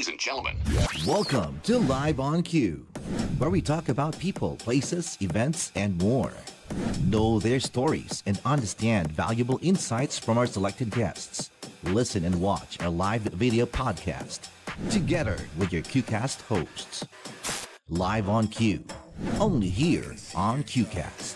ladies and gentlemen. Welcome to Live on Cue, where we talk about people, places, events, and more. Know their stories and understand valuable insights from our selected guests. Listen and watch our live video podcast together with your QCast hosts. Live on Cue, only here on QCast.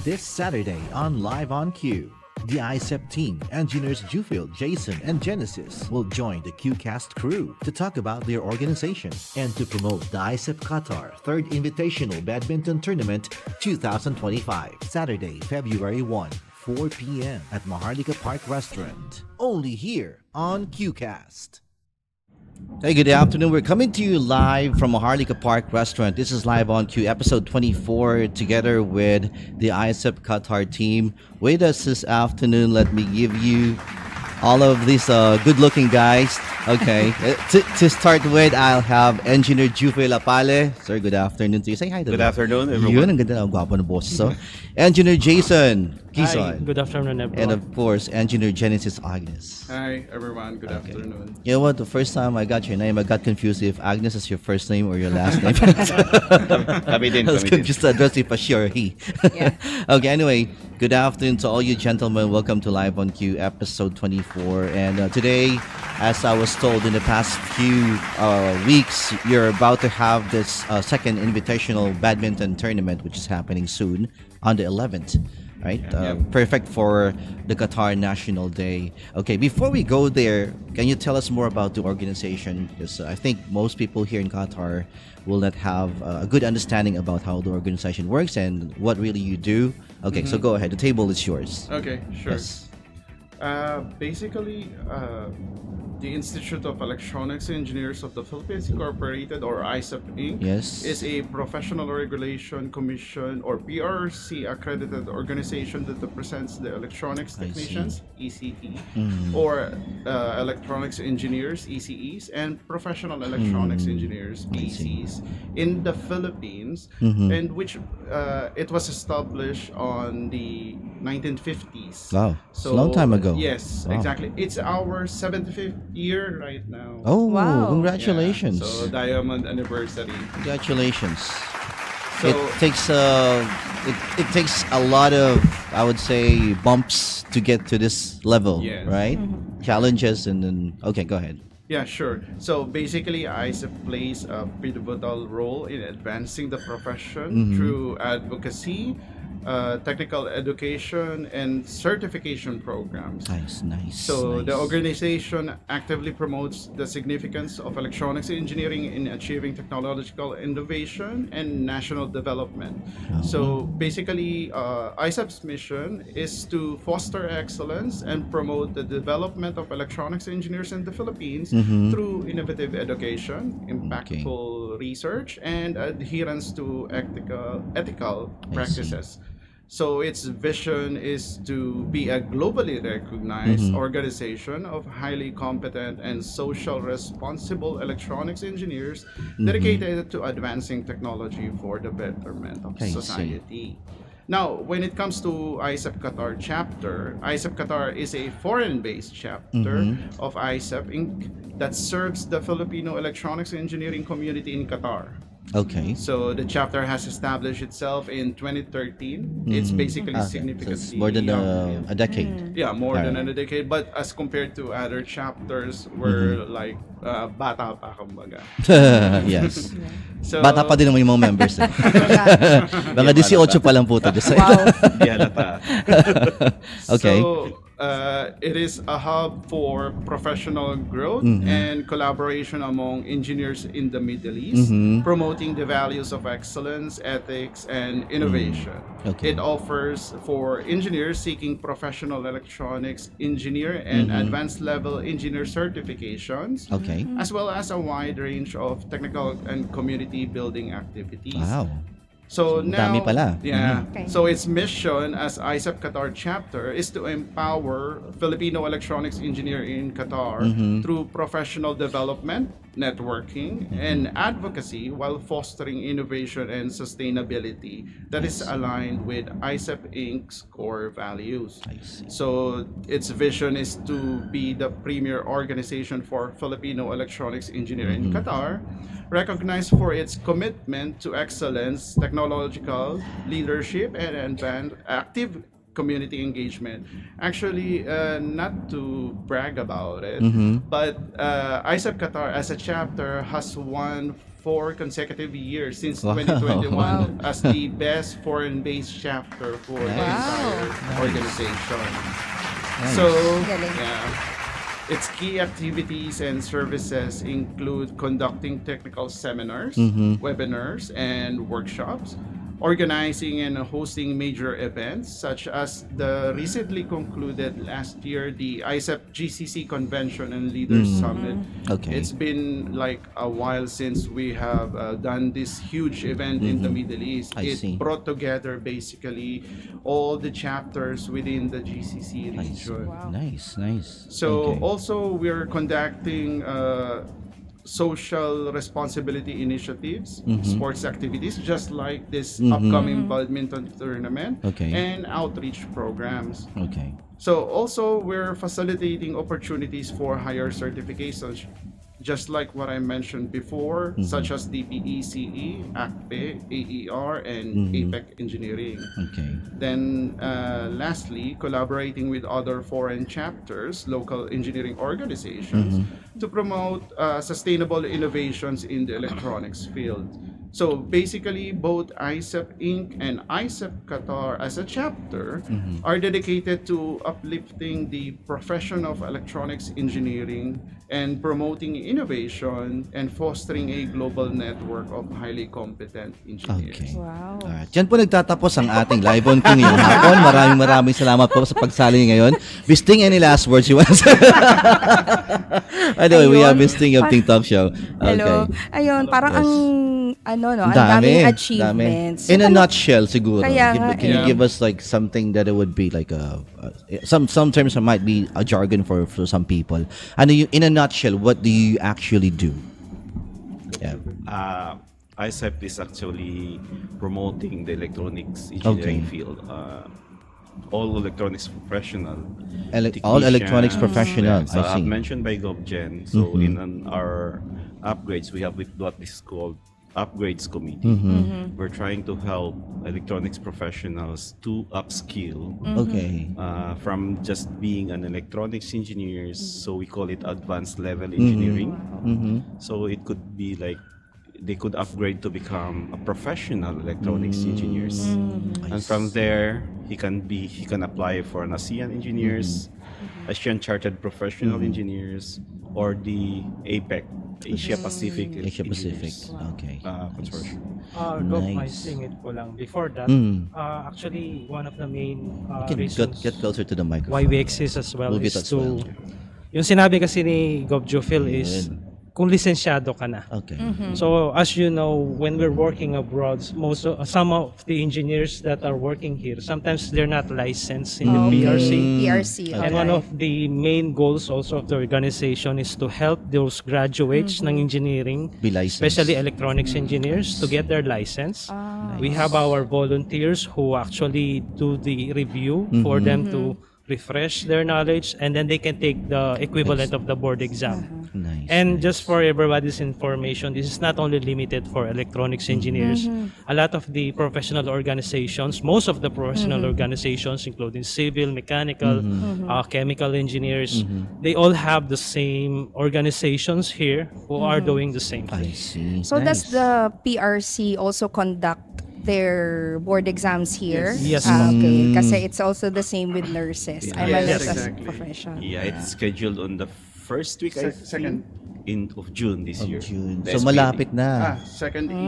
This Saturday on Live on Cue, the ICEP team, engineers Jufield, Jason, and Genesis will join the QCast crew to talk about their organization and to promote the ICEP Qatar 3rd Invitational Badminton Tournament 2025, Saturday, February 1, 4 p.m. at Maharlika Park Restaurant, only here on QCast. Hey, good afternoon. We're coming to you live from Maharlika Park Restaurant. This is Live on Cue, episode 24, together with the ICEP Qatar team. With us this afternoon, let me give you all of these good-looking guys. Okay, to start with, I'll have Engineer Juve Lapale. Sir, good afternoon to you. Say hi to Good afternoon, everyone. Yun, ang ganda ng gwapo ng boses. So, Engineer Jason Quezon. Hi, good afternoon, everyone. And of course, Engineer Genesis Agnes. Hi, everyone. Good afternoon. You know what? The first time I got your name, I got confused if Agnes is your first name or your last name. Kami din, I was kami din. confused to address if a she or he. Yeah. Okay, anyway, good afternoon to all you gentlemen. Welcome to Live on Cue, episode 24. And today, as I was told in the past few weeks, you're about to have this second invitational badminton tournament, which is happening soon on the 11th. Right? Perfect for the Qatar National Day. Okay, before we go there, can you tell us more about the organization? Because I think most people here in Qatar will not have a good understanding about how the organization works and what really you do. Okay, so go ahead. The table is yours. Okay, sure. Yes. Basically, the Institute of Electronics Engineers of the Philippines Incorporated, or ICEP Inc., Yes. is a professional regulation commission or PRC accredited organization that represents the electronics I see. technicians, ECT, or electronics engineers, ECEs, and professional electronics engineers, I see. PECs, in the Philippines, and which it was established on the 1950s. Wow, it's a long time ago. Yes, Wow. exactly. It's our 75th year right now. Oh, Wow. congratulations. Yeah, so diamond anniversary. Congratulations. So It takes it takes a lot of, I would say, bumps to get to this level, Yes. right? Challenges and then okay, go ahead. yeah, sure. So basically, ICEP plays a pivotal role in advancing the profession through advocacy, technical education, and certification programs. Nice. So nice. the organization actively promotes the significance of electronics engineering in achieving technological innovation and national development. So basically, ICEP's mission is to foster excellence and promote the development of electronics engineers in the Philippines through innovative education, impactful research, and adherence to ethical practices. So its vision is to be a globally recognized organization of highly competent and social responsible electronics engineers dedicated to advancing technology for the betterment of I see. society. Now, when it comes to ICEP Qatar chapter, ICEP Qatar is a foreign-based chapter of ICEP Inc. that serves the Filipino electronics engineering community in Qatar. Okay. So the chapter has established itself in 2013. It's basically So significantly it's more than young. a decade. Yeah, more than Alright. a decade. But as compared to other chapters, we're like bata pa kumbaga. Yes. So Bata pa din naman yung mga members. Eh. Mga 18 pa lang po to. Just Wow. Okay. So it is a hub for professional growth and collaboration among engineers in the Middle East, promoting the values of excellence, ethics, and innovation. Okay. It offers for engineers seeking professional electronics engineer and advanced level engineer certifications, Okay. as well as a wide range of technical and community building activities. Wow. So now, dami pala. yeah. Okay. So its mission as ISEP Qatar chapter is to empower Filipino electronics engineer in Qatar through professional development, networking, and advocacy while fostering innovation and sustainability that is aligned with ISEP Inc.'s core values. I see. So its vision is to be the premier organization for Filipino electronics engineering in Qatar, recognized for its commitment to excellence, technological leadership, and active community engagement. Actually, not to brag about it, but ISEP Qatar as a chapter has won 4 consecutive years since Wow. 2021 Wow. as the best foreign-based chapter for the Nice. entire organization. Nice. So, Galing. yeah. Its key activities and services include conducting technical seminars, webinars, and workshops, organizing and hosting major events such as the recently concluded last year, the ISEP GCC Convention and Leaders Summit. Okay. It's been like a while since we have done this huge event in the Middle East. I It see. brought together basically all the chapters within the GCC Nice. region. Wow. Nice, nice. So Okay. also we're conducting social responsibility initiatives, sports activities, just like this upcoming badminton tournament, Okay. and outreach programs. Okay. So also we're facilitating opportunities for higher certifications, just like what I mentioned before, such as DPECE, ACPE, AER, and APEC Engineering. Okay. Then, lastly, collaborating with other foreign chapters, local engineering organizations, to promote sustainable innovations in the electronics field. So basically, both ISEP Inc. and ISEP Qatar as a chapter are dedicated to uplifting the profession of electronics engineering and promoting innovation and fostering a global network of highly competent engineers. Okay. Wow. Alright. Diyan po nagtatapos ang ating live on Q ngayong hapon. Maraming salamat po sa pagsali ngayon. Bisting, any last words you want to say? Anyway, we have Bisting of Ting Talk Show. Hello. Okay. Ayun, parang Yes. ang daming achievements. In a So, nutshell, siguro. Kaya nga Can you eh. give us like something that it would be like some terms that might be a jargon for some people. Ano yung, in a nutshell, what do you actually do? Yeah. ISEP is actually promoting the electronics engineering Okay. field. All electronics professional. All electronics technicians, professional. So I see. mentioned by GovGen. So in our upgrades, we have what is called upgrades committee. We're trying to help electronics professionals to upskill Okay. from just being an electronics engineer. So we call it advanced level engineering. So it could be like they could upgrade to become a professional electronics engineers, and from there he can apply for an ASEAN engineers, ASEAN Chartered Professional Engineers, or the APEC, Asia Pacific Asia Pacific. Engineers, Okay. consortium. Gov, Nice. I singit ko lang. Before that, actually, one of the main You can reasons get closer to the microphone. why we exist as well Move it is as to... well. Yung sinabi kasi ni Gov Jufil is, Yun. kung lisensyado ka na. Okay. So as you know, when we're working abroad, some of the engineers that are working here, sometimes they're not licensed in the PRC. PRC. And one of the main goals also of the organization is to help those graduates ng engineering, Be licensed. especially electronics engineers, to get their license. We have our volunteers who actually do the review for them to refresh their knowledge, and then they can take the equivalent of the board exam. Nice. And just for everybody's information, this is not only limited for electronics engineers. A lot of the professional organizations, most of the professional organizations, including civil, mechanical, chemical engineers, they all have the same organizations here who are doing the same I thing. see. So does Nice. the PRC also conduct their board exams here? Yes. Okay. Kasi it's also the same with nurses. I'm a Yes, nurse exactly. profession. Yeah, it's scheduled on the first week. I think. Second. end of June this year. June. The So SPLE. malapit na. Second E.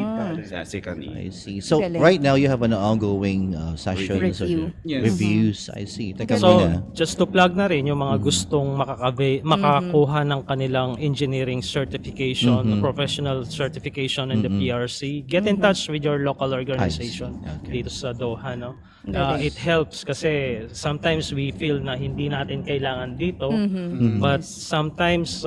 Second I E. see. So Galing. right now you have an ongoing sessions or Review. Yes. reviews. I see. Teka So, muna. just to plug na rin yung mga gustong makakuha ng kanilang engineering certification, professional certification in the PRC, get in touch with your local organization Okay. dito sa Doha, no? Galing. It helps kasi sometimes we feel na hindi natin kailangan dito, but sometimes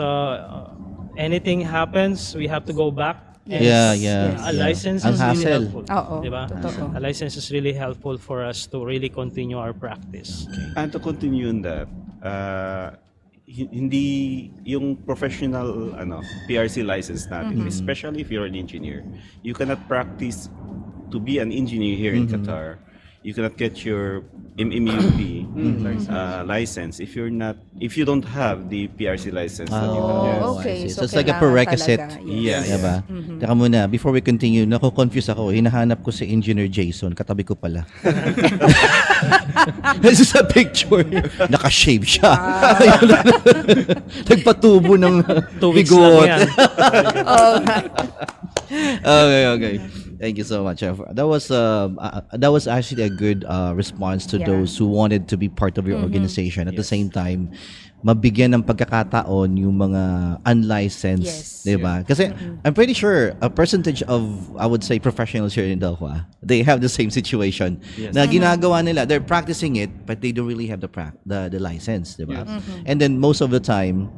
anything happens, we have to go back. And Yeah. a license Ang is really hassle. helpful. Oo, Diba? totoo. A license is really helpful for us to really continue our practice. And to continue on that, hindi yung professional PRC license natin, especially if you're an engineer, you cannot practice to be an engineer here in Qatar. You cannot get your MMUP license if you don't have the PRC license. that you have. Yes. Okay. I see. So it's like a prerequisite. Kailangan talaga, Yeah. Diba? Teka muna, before we continue, nako-confuse ako. Hinahanap ko si Engineer Jason. Katabi ko pala. This is a picture. Naka-shave siya. Nagpatubo ng 2 weeks lang bigot. yan. Okay. Thank you so much. That was actually a good response to Yeah. those who wanted to be part of your organization. At the same time, mabigyan ng pagkakataon yung mga unlicensed, Yes. diba? Kasi I'm pretty sure a percentage of, I would say, professionals here in Doha, they have the same situation. Na ginagawa nila, they're practicing it, but they don't really have the license, diba? And then most of the time,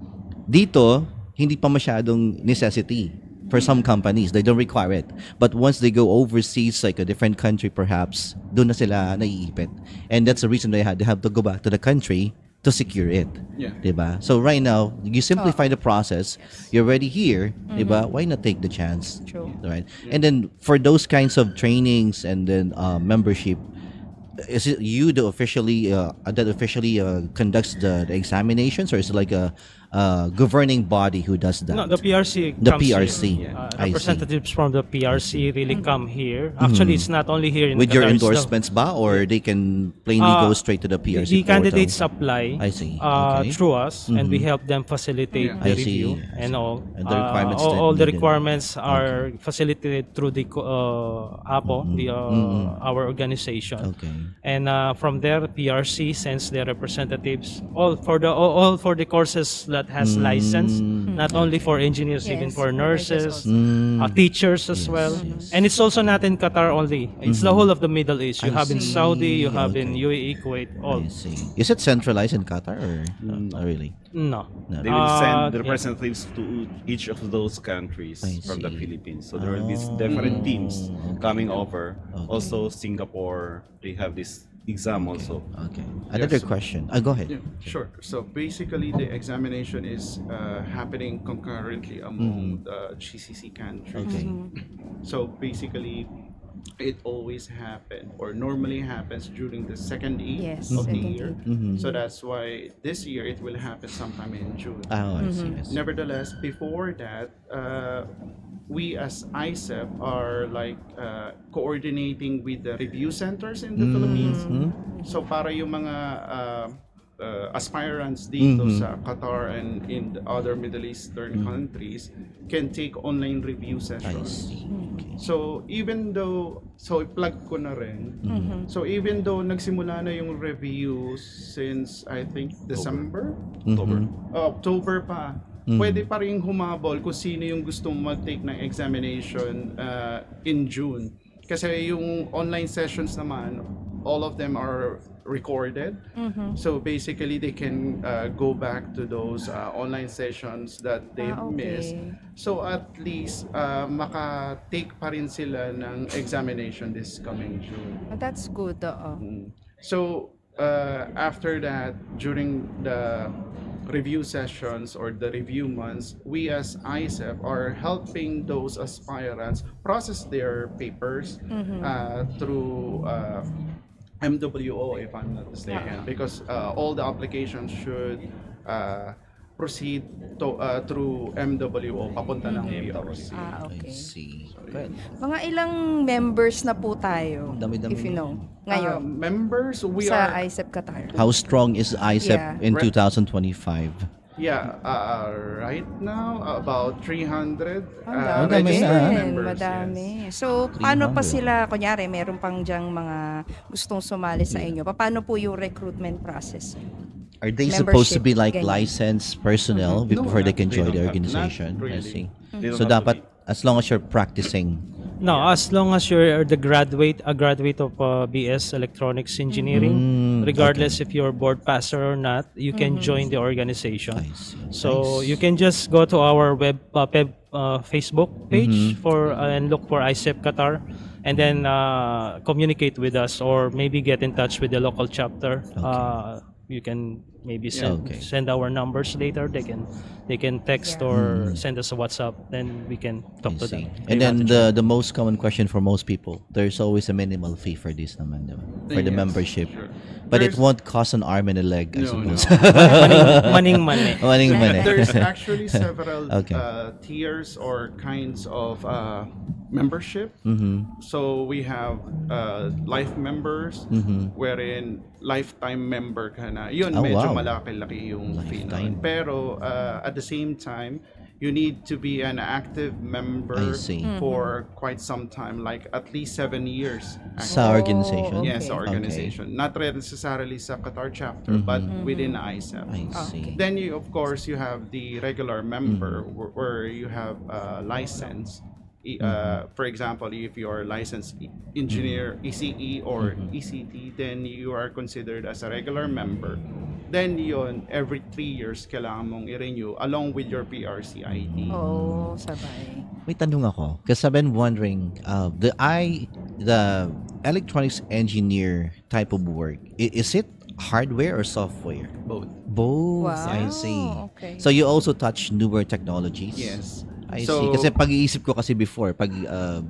dito, hindi pa masyadong necessity for some companies. They don't require it. But once they go overseas, like a different country perhaps, doon na sila naiipit. And that's the reason they have to go back to the country to secure it. Yeah. Diba? So right now, you simplify the process. You're already here. Diba? Why not take the chance? True. Right? And then for those kinds of trainings and then membership, is it you that officially conducts the examinations, or is it like a governing body who does that? No, the PRC The comes PRC. here. I see. Representatives from the PRC really come here. Actually, it's not only here in With your Qatar, it's the- endorsements ba, or they can plainly go straight to the PRC The portal? candidates apply I see. Okay. through us, and we help them facilitate Yeah. the I see. review and all. And the requirements that all the needed. requirements are facilitated through the APO, our organization. Okay. And from there, PRC sends their representatives all for the courses that has license, not only for engineers, even Yes, for nurses nurses, teachers as well. And it's also not in Qatar only. It's the whole of the Middle East. You I have in see. Saudi, you have in Okay. UAE, Kuwait, all. I see. Is it centralized in Qatar, or not really? No. They will send Yeah. the representatives to each of those countries I from the see. Philippines. So there will be different teams coming over. Also, Singapore, they have this exam also. Okay. Another Yes. question. Go ahead. Yeah, sure. So basically, the examination is happening concurrently among the GCC countries. Okay. So basically, it always happens or normally happens during the second E Yes, of the second year. Mm-hmm. So that's why this year it will happen sometime in June. Oh, I see. I see. Nevertheless, before that, we as ISEP are like coordinating with the review centers in the Philippines. So para yung mga aspirants dito sa Qatar and in the other Middle Eastern countries can take online review I sessions. see. Okay. So even though, so i-plug ko na rin, so even though nagsimula na yung review since I think December, October pa, pwede pa rin humabol kung sino yung gustong mag-take ng examination in June. Kasi yung online sessions naman, all of them are recorded. So basically, they can go back to those online sessions that they okay. missed. So at least maka-take pa rin sila ng examination this coming June. That's good. So after that, during the review sessions or the review months, we as ISEP are helping those aspirants process their papers through MWO, if I'm not mistaken, because all the applications should proceed through MWO papunta ng PRC. I Okay. see. Good. Mga ilang members na po tayo, Dami-dami. if you know, ngayon, Members, we sa are ISEP Qatar? How strong is ISEP Yeah. in Right. 2025? Yeah, right now about 300 Madami registered na. members. Madami. Yes. So, paano pa 300. sila, kunyari, meron pang dyang mga gustong sumali sa inyo. Paano po yung recruitment process? Are they supposed to be like Membership, ganyan. licensed personnel before they can they join the don't have- organization? not I really. see. They don't So have to dapat as long as you're practicing. No, as long as you're a graduate of BS Electronics Engineering, regardless if you're board passer or not, you can join the organization. I see. So you can just go to our Facebook page for and look for ICEP Qatar, and then communicate with us, or maybe get in touch with the local chapter. You can maybe send our numbers later. They can text or send us a WhatsApp. Then we can talk to them. And then the most common question for most people, there's always a minimal fee for this naman, diba? For the Yes, membership. sure. But it There's- won't cost an arm and a leg, I No, suppose. maning mani. Maning mani. There's actually several Okay. tiers or kinds of membership. So we have life members, wherein lifetime member ka na. Yun, Oh, medyo wow. malaki-laki yung fee Lifetime. nun. Pero at the same time, you need to be an active member I see. for quite some time, like at least 7 years. Sa organization? Yes, Okay. organization. Not necessarily sa Qatar chapter, but within ISEP. I see. Then you, of course, you have the regular member where you have a license. For example, if you are a licensed engineer, ECE or ECT, then you are considered as a regular member. Then yun, every 3 years, kailangan mong i-renew along with your PRC ID. Oh, sabay. May tanong ako. Because I've been wondering, the electronics engineer type of work, is it hardware or software? Both. Both. Wow. I see. Okay. So you also touch newer technologies? Yes. I So- see. Kasi pag-iisip ko kasi before, pag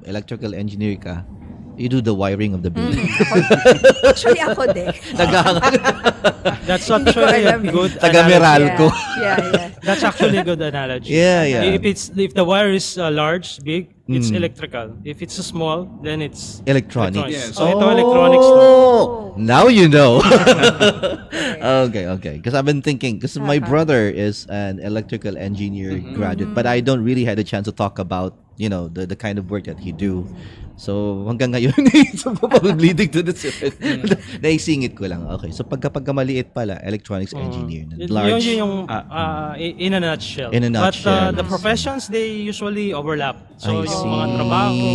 electrical engineer ka, you do the wiring of the building. Actually, ako din. That's Hindi ko actually a alam eh. good Taga analogy. Meralco. Yeah. That's actually a good analogy. Yeah, yeah. If the wire is large, big, it's electrical. If it's small, then it's Electronics. Yes. So ito electronics to. Oh, now you know. okay. Because I've been thinking, because my brother is an electrical engineer graduate, but I don't really had a chance to talk about, the kind of work that he do. So, hanggang ngayon, naisip ko pa bleeding to the cement. Naisingit ko lang. Okay. So, pagka maliit pala, electronics engineer. Large. Yun yung in a nutshell. In a nutshell. But the professions, they usually overlap. So I yung see. mga trabaho,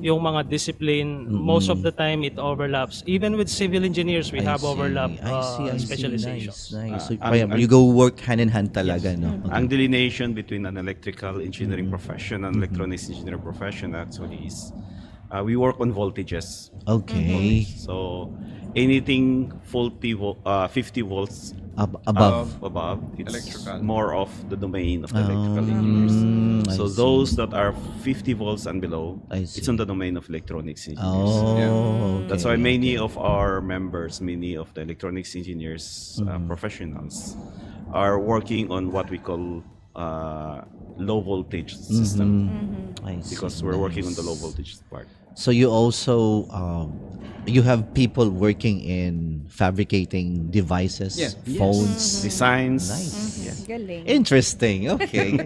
yung mga discipline, most of the time it overlaps. Even with civil engineers, we have overlap I see. specializations. Nice. So, you go work hand in hand talaga, no? Okay. Ang delineation between an electrical engineering profession and electronics engineering profession actually is we work on voltages. Okay. So anything 50 volts Above. above, it's Electrical. more of the domain of the electrical engineers. I So see. those that are 50 volts and below, I see. it's on the domain of electronics engineers. Oh, That's okay. why many of our members, many of the electronics engineers professionals are working on what we call low voltage system I see. because we're working on the low voltage part. So you also you have people working in fabricating devices, Yes. phones. Designs. Nice. Galing. Interesting. Okay.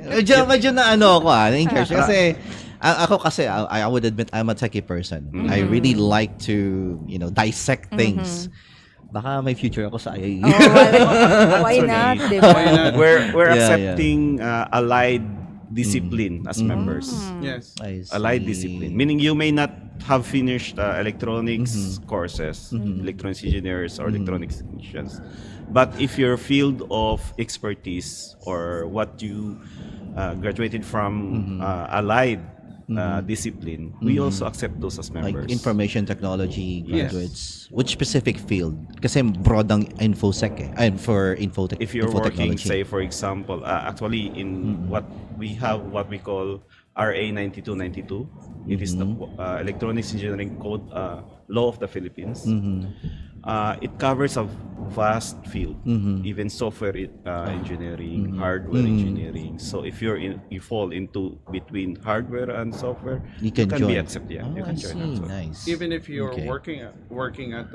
medyo na ako na-encourage. Kasi ako kasi I would admit I'm a techie person. I really like to, dissect things. Baka may future ako sa IAE. Why not? Diba? We're Yeah, accepting allied discipline as members. Yes. I see. Allied discipline, meaning you may not have finished electronics courses, electronics engineers or electronics technicians, but if your field of expertise or what you graduated from allied discipline, we also accept those as Like members. information technology Yes. graduates. Which specific field? Kasi broad ang infosec for infotech. If you're working, infotechnology. say for example, actually in what we call RA 9292, it is the Electronics Engineering Code Law of the Philippines. It covers a vast field, even software engineering, hardware engineering. So if you fall into between hardware and software, You can be join. accepted. Yeah, Oh, you I can join. see. also. Nice. Even if you're Okay. working at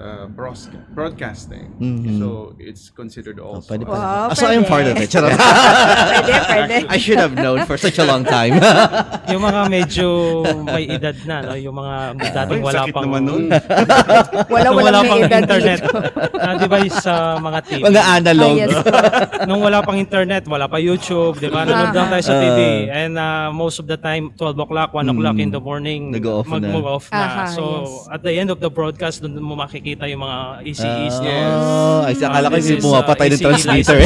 broadcasting, so it's considered also. Pwede as- pala. Wow, So I'm pwede. part of it. Charot. Pwede. I should have known for such a long time. Yung mga medyo may edad na, no? Yung mga dating Ay, wala sakit pang naman nun. nung wala may pang edad internet. dito. Di ba sa mga TV? Mga analog. Ah, yes. Nung wala pang internet, wala pa YouTube, di ba? Nanood lang tayo sa TV. And most of the time, 12 o'clock, 1 o'clock in the morning, Nag-o-off na. mag-off na. Aha, So, yes. at the end of the broadcast, doon mo makikita yung mga ECEs. no? Oh, ay, akala ko This yung is, pumapatay ng ECE transmitter.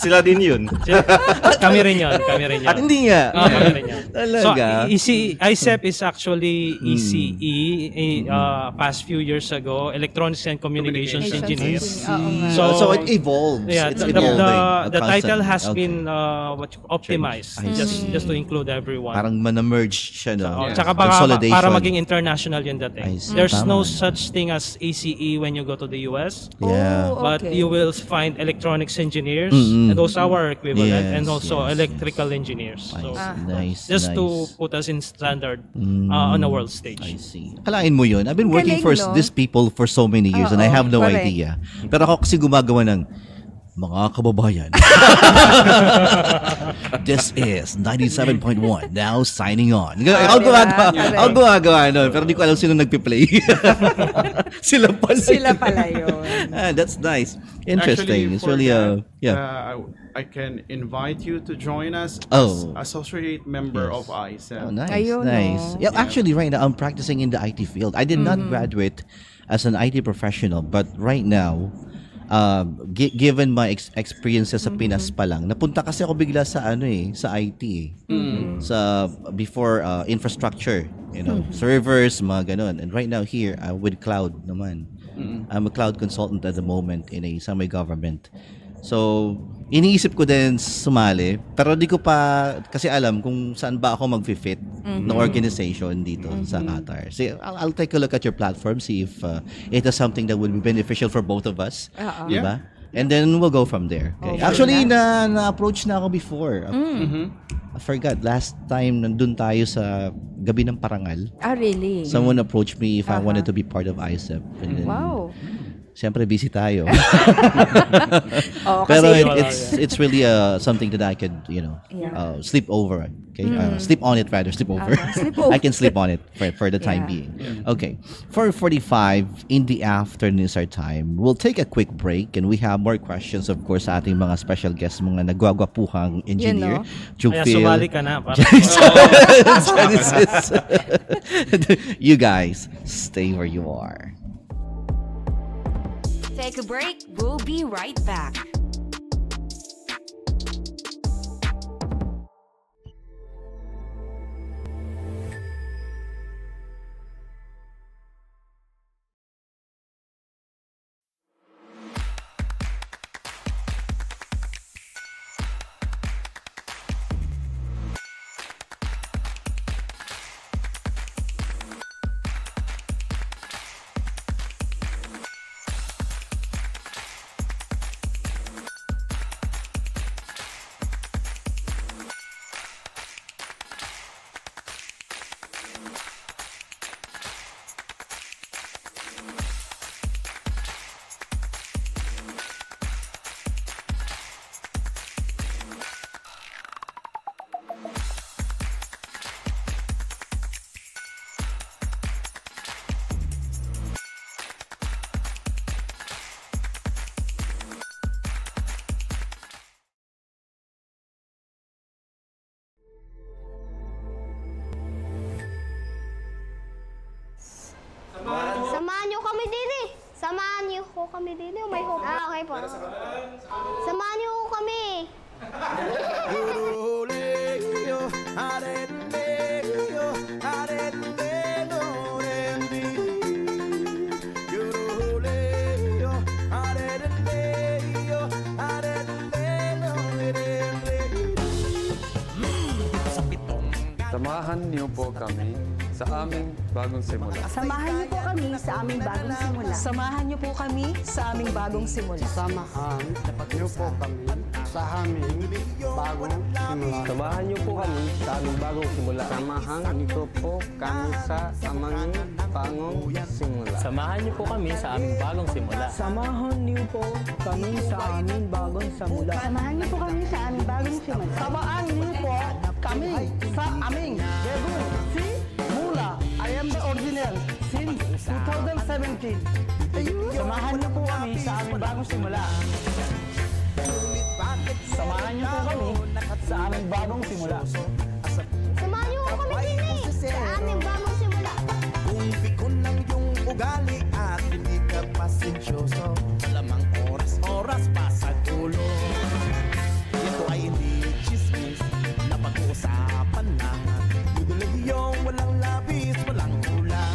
Sila din yun. Kami rin yun. At hindi nga. Kami rin yun. Talaga? So, ICEP is actually ECE, past few years ago, Electronics and Communications Engineers. Oo nga. So it evolves. Yeah, It's the evolving. the title has Okay. been optimized just to include everyone. Parang man-merge siya, no? Oh, tsaka para Consolidation. maging international yung I dating. see. There's no Tama. such thing as ACE when you go to the US. Yeah. Oh, But okay. you will find electronics engineers, Mm-mm. and those are our equivalent, Yes, and also yes, electrical engineers. So, Nice, just nice. to put us in standard on a world stage. I see. Kalain mo yun. I've been working Galing, for no? these people for so many years and I Oo, have no correct. idea. Pero ako kasi gumagawa ng mga kababayan. This is 97.1 now signing on. Ako diba? gumagawa. Correct. Ako gumagawa nun. Pero di ko alam sino nagpi-play. Sila pala. Sila pala yun. That's nice. Interesting. Actually, It's for really that, yeah. I can invite you to join us Oh. as associate member Yes. of ISEP. Oh, nice, Ayun, nice. no? Yeah, actually, right now, I'm practicing in the IT field. I did not graduate as an IT professional, but right now, given my experiences sa Pinas pa lang, napunta kasi ako bigla sa sa IT Sa before infrastructure, servers, mga ganon. And right now here, with cloud naman. I'm a cloud consultant at the moment in a semi-government. So, iniisip ko din sumali, pero di ko pa kasi alam kung saan ba ako mag-fit ng organization dito sa Qatar. So, I'll take a look at your platform, see if it is something that will be beneficial for both of us. Di ba? And then we'll go from there. Okay. Actually, na-approach na ako before. I forgot, last time nandun tayo sa Gabi ng Parangal. Ah, really? Someone approached me if I wanted to be part of ISEP. And then, Wow. Siyempre busy tayo. Oo, Pero kasi it's really something that I could, sleep over. Okay? Sleep on it rather, sleep over. Sleep over. I can sleep on it for the time Yeah. being. Okay. 4:45 in the afternoon is our time. We'll take a quick break and we have more questions of course sa ating mga special guests, mga nagwagwapuhang engineer. Kaya Jufil, sumali ka na. Para, Genesis. You guys, stay where you are. Take a break. We'll be right back. Samahan niyo kami din eh. Samahan niyo ko kami din eh. May hope. Ah, okay po. Samahan niyo ko kami. Samahan niyo po kami sa aming bagong simula. Samahan niyo po kami sa aming bagong simula. Samahan niyo po kami sa aming bagong simula. Samahan niyo po kami sa aming bagong simula. Samahan niyo po kami sa aming bagong simula. Samahan niyo po kami sa aming bagong simula. Samahan niyo po kami sa aming bagong simula. Samahan niyo po kami sa aming bagong simula. Samahan niyo po kami sa aming bagong simula. Samahan niyo po kami sa aming bagong simula. I am the original since 2017. Samahan niyo po kami sa aming bagong simula. Samahan niyo po kami sa aming bagong simula. Samahan niyo po kami din sa aming bagong simula. Kung pikon lang yung ugali at hindi ka pasensyoso, lamang oras pa sa dulo. Ito ay hindi chismis na pag-uusapan na. Dudulag yung walang labis, walang ulang.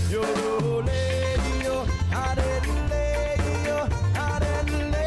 Yoroleo, areleo, areleo, areleo.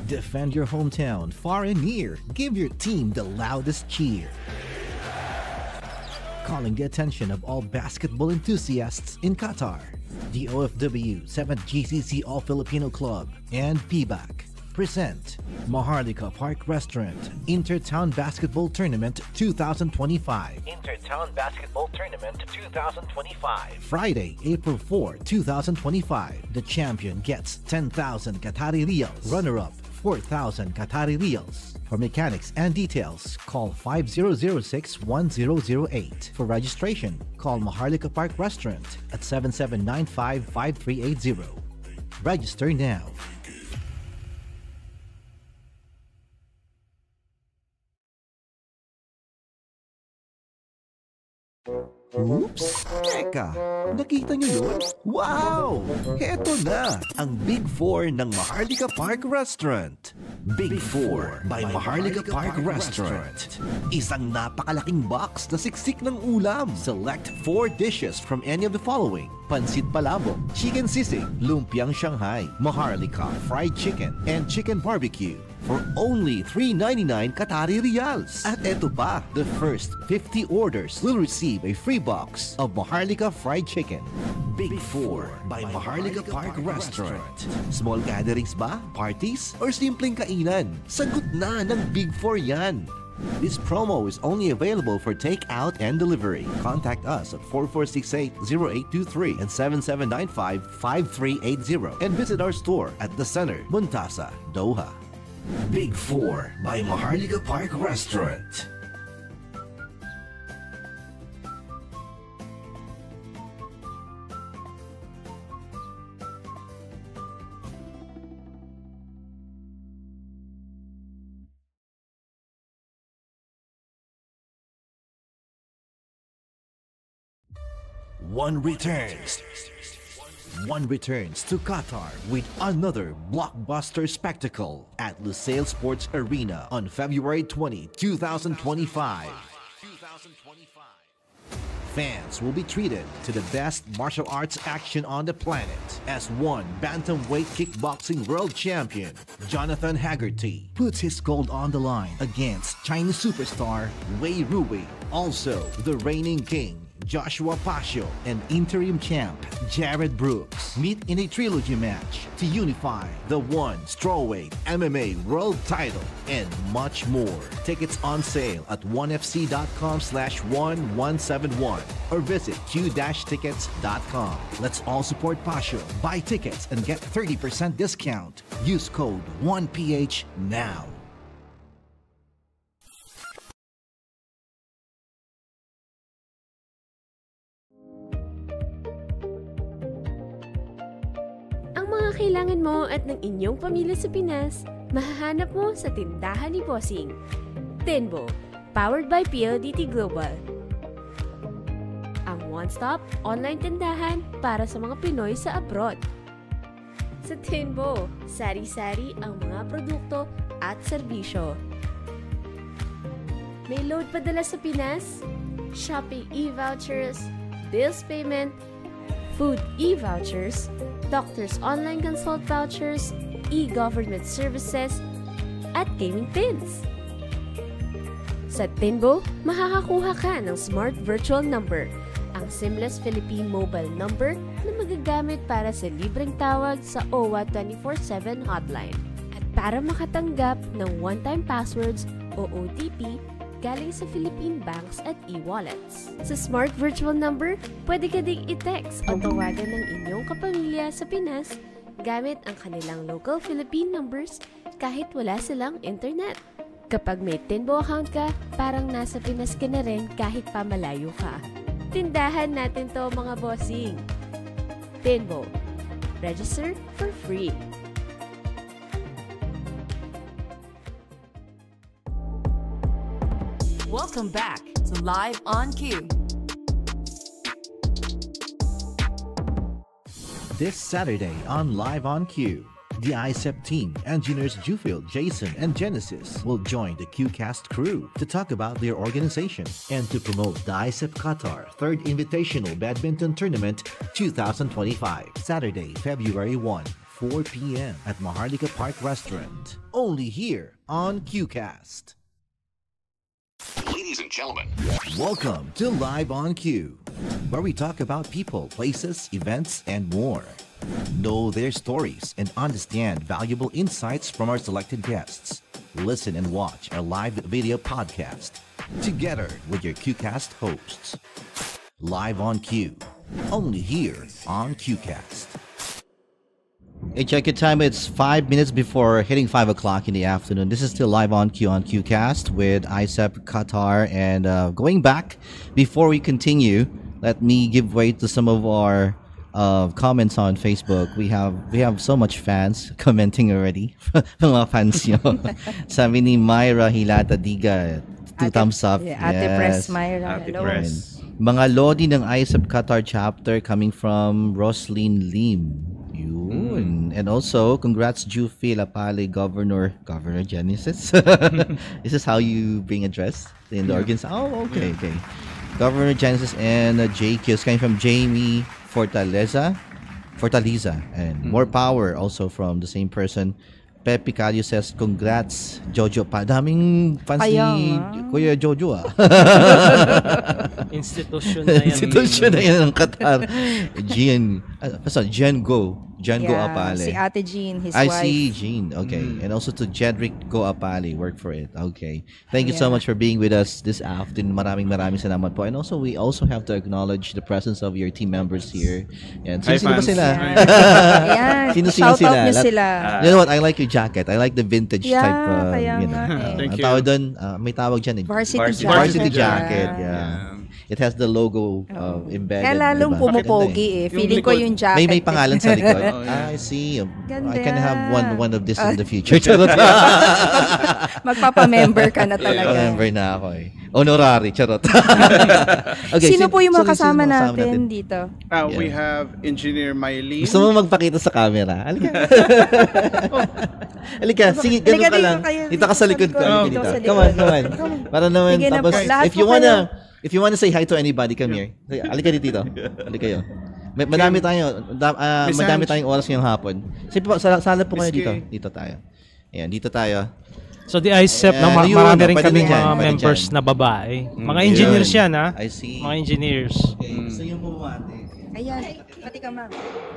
Defend your hometown far and near. Give your team the loudest cheer. Calling the attention of all basketball enthusiasts in Qatar, the OFW 7th GCC All Filipino Club and PBAC present Maharlika Park Restaurant Intertown Basketball Tournament 2025. Intertown Basketball Tournament 2025. Friday, April 4, 2025. The champion gets 10,000 Qatari Riyals. Runner-up, 4,000 Qatari Riyals. For mechanics and details, call 5006-1008. For registration, call Maharlika Park Restaurant at 7795-5380. Register now. Oops! Teka, nakita niyo yun? Wow! Heto na, ang Big 4 ng Maharlika Park Restaurant. Big 4 by Maharlika Park Restaurant. Isang napakalaking box na siksik ng ulam. Select 4 dishes from any of the following: Pansit Palabok, Chicken Sisig, Lumpiang Shanghai, Maharlika Fried Chicken, and Chicken Barbecue for only 399 Qatari Riyals. At eto pa, the first 50 orders will receive a free box of Maharlika Fried Chicken. Big 4 by Maharlika Park Restaurant. Small gatherings ba? Parties? Or simpleng kainan? Sagot na ng Big 4 yan. This promo is only available for takeout and delivery. Contact us at 4468-0823 and 7795-5380 and visit our store at The Center, Muntasa, Doha. Big 4 by Maharlika Park Restaurant. One returns to Qatar with another blockbuster spectacle at Lusail Sports Arena on February 20, 2025. Fans will be treated to the best martial arts action on the planet as one bantamweight kickboxing world champion, Jonathan Haggerty, puts his gold on the line against Chinese superstar Wei Ruwei. Also, the reigning king Joshua Pacio, and interim champ Jared Brooks meet in a trilogy match to unify the one strawweight MMA world title and much more. Tickets on sale at onefc.com/1171 or visit q-tickets.com. Let's all support Pacio. Buy tickets and get 30% discount. Use code 1PH now. Ang mga kailangan mo at ng inyong pamilya sa Pinas, mahahanap mo sa tindahan ni Bossing. Tenbo, powered by PLDT Global. Ang one-stop online tindahan para sa mga Pinoy sa abroad. Sa Tenbo, sari-sari ang mga produkto at serbisyo. May load padala sa Pinas, shopping e-vouchers, bills payment, food e-vouchers, doctor's online consult vouchers, e-government services, at gaming pins. Sa Tenbo, makakakuha ka ng Smart Virtual Number, ang seamless Philippine mobile number na magagamit para sa libreng tawag sa OWA 24/7 hotline. At para makatanggap ng one-time passwords o OTP galing sa Philippine banks at e-wallets. Sa Smart Virtual Number, pwede ka ding i-text o tawagan ng inyong kapamilya sa Pinas gamit ang kanilang local Philippine numbers kahit wala silang internet. Kapag may Tenbo account ka, parang nasa Pinas ka na rin kahit pamalayo ka. Tindahan natin to, mga bossing. Tenbo. Register for free. Welcome back to Live on Cue. This Saturday on Live on Cue, the ICEP team, engineers Jufield, Jason, and Genesis will join the QCast crew to talk about their organization and to promote the ICEP Qatar 3rd Invitational Badminton Tournament 2025, Saturday, February 1, 4 p.m. at Maharlika Park Restaurant. Only here on QCast. Ladies and gentlemen, welcome to Live on Cue, where we talk about people, places, events, and more. Know their stories and understand valuable insights from our selected guests. Listen and watch our live video podcast together with your QCast hosts. Live on Cue, only here on QCast. Hey, check your time. It's 5 minutes before hitting 5 o'clock in the afternoon. This is still Live on QCast with ICEP Qatar. And going back, before we continue, let me give way to some of our comments on Facebook. We have so much fans commenting already. Mga fans nyo. Sabi ni Myra Hilata Diga, 2 thumbs up. Yeah, Ate Press Myra. Ate Press. Mga Lodi ng ICEP Qatar chapter coming from Roslyn Lim. And also, congrats Jufi Lapale, Governor Genesis. This is how you being addressed in the organs. Oh, okay. Governor Genesis and JQ coming from Jamie Fortaleza, and more power also from the same person. Pep Picadio says, congrats, Jojo pa. Daming fans ni Kuya Jojo Institusyon na yan. Institusyon na yan ng Qatar. Jean Go Apale. Si Ate Jean, his I wife. see Jean. Okay. And also to Jedrick Go Apale, work for it. Okay. Thank you so much for being with us this afternoon. Maraming salamat po. And also, we also have to acknowledge the presence of your team members here. Yan. Sino ba sila? Sino Shout sila? out nyo sila. You know what? I like your jacket. I like the vintage type. Thank you. Tawag doon, may tawag dyan eh. Varsity jacket. Yeah. It has the logo embedded. Kaya lalong pumupogi eh. Feeling ko yung jacket. May pangalan sa likod. I see. Ganda. I can have one of this in the future. Charot. Magpapa-member ka na talaga. Member na ako eh. Honorary. Charot. Okay, sino po yung mga kasama natin dito? We have Engineer Mylene. Gusto mo magpakita sa camera? Halika. Sige, ganun ka lang. Dito ka sa likod ko. Come on. Para naman. Tapos, if you wanna say hi to anybody, come here. Halika dito. Halika kayo. Madami tayong oras ngayong hapon. Sige po, sala po kayo dito. Dito tayo. Ayan, dito tayo. So the ICEP, marami rin kaming mga members na babae. Mga engineers yan, ha? I see. Mga engineers. Okay. So yung bumati. Ayan, pati ka ma'am.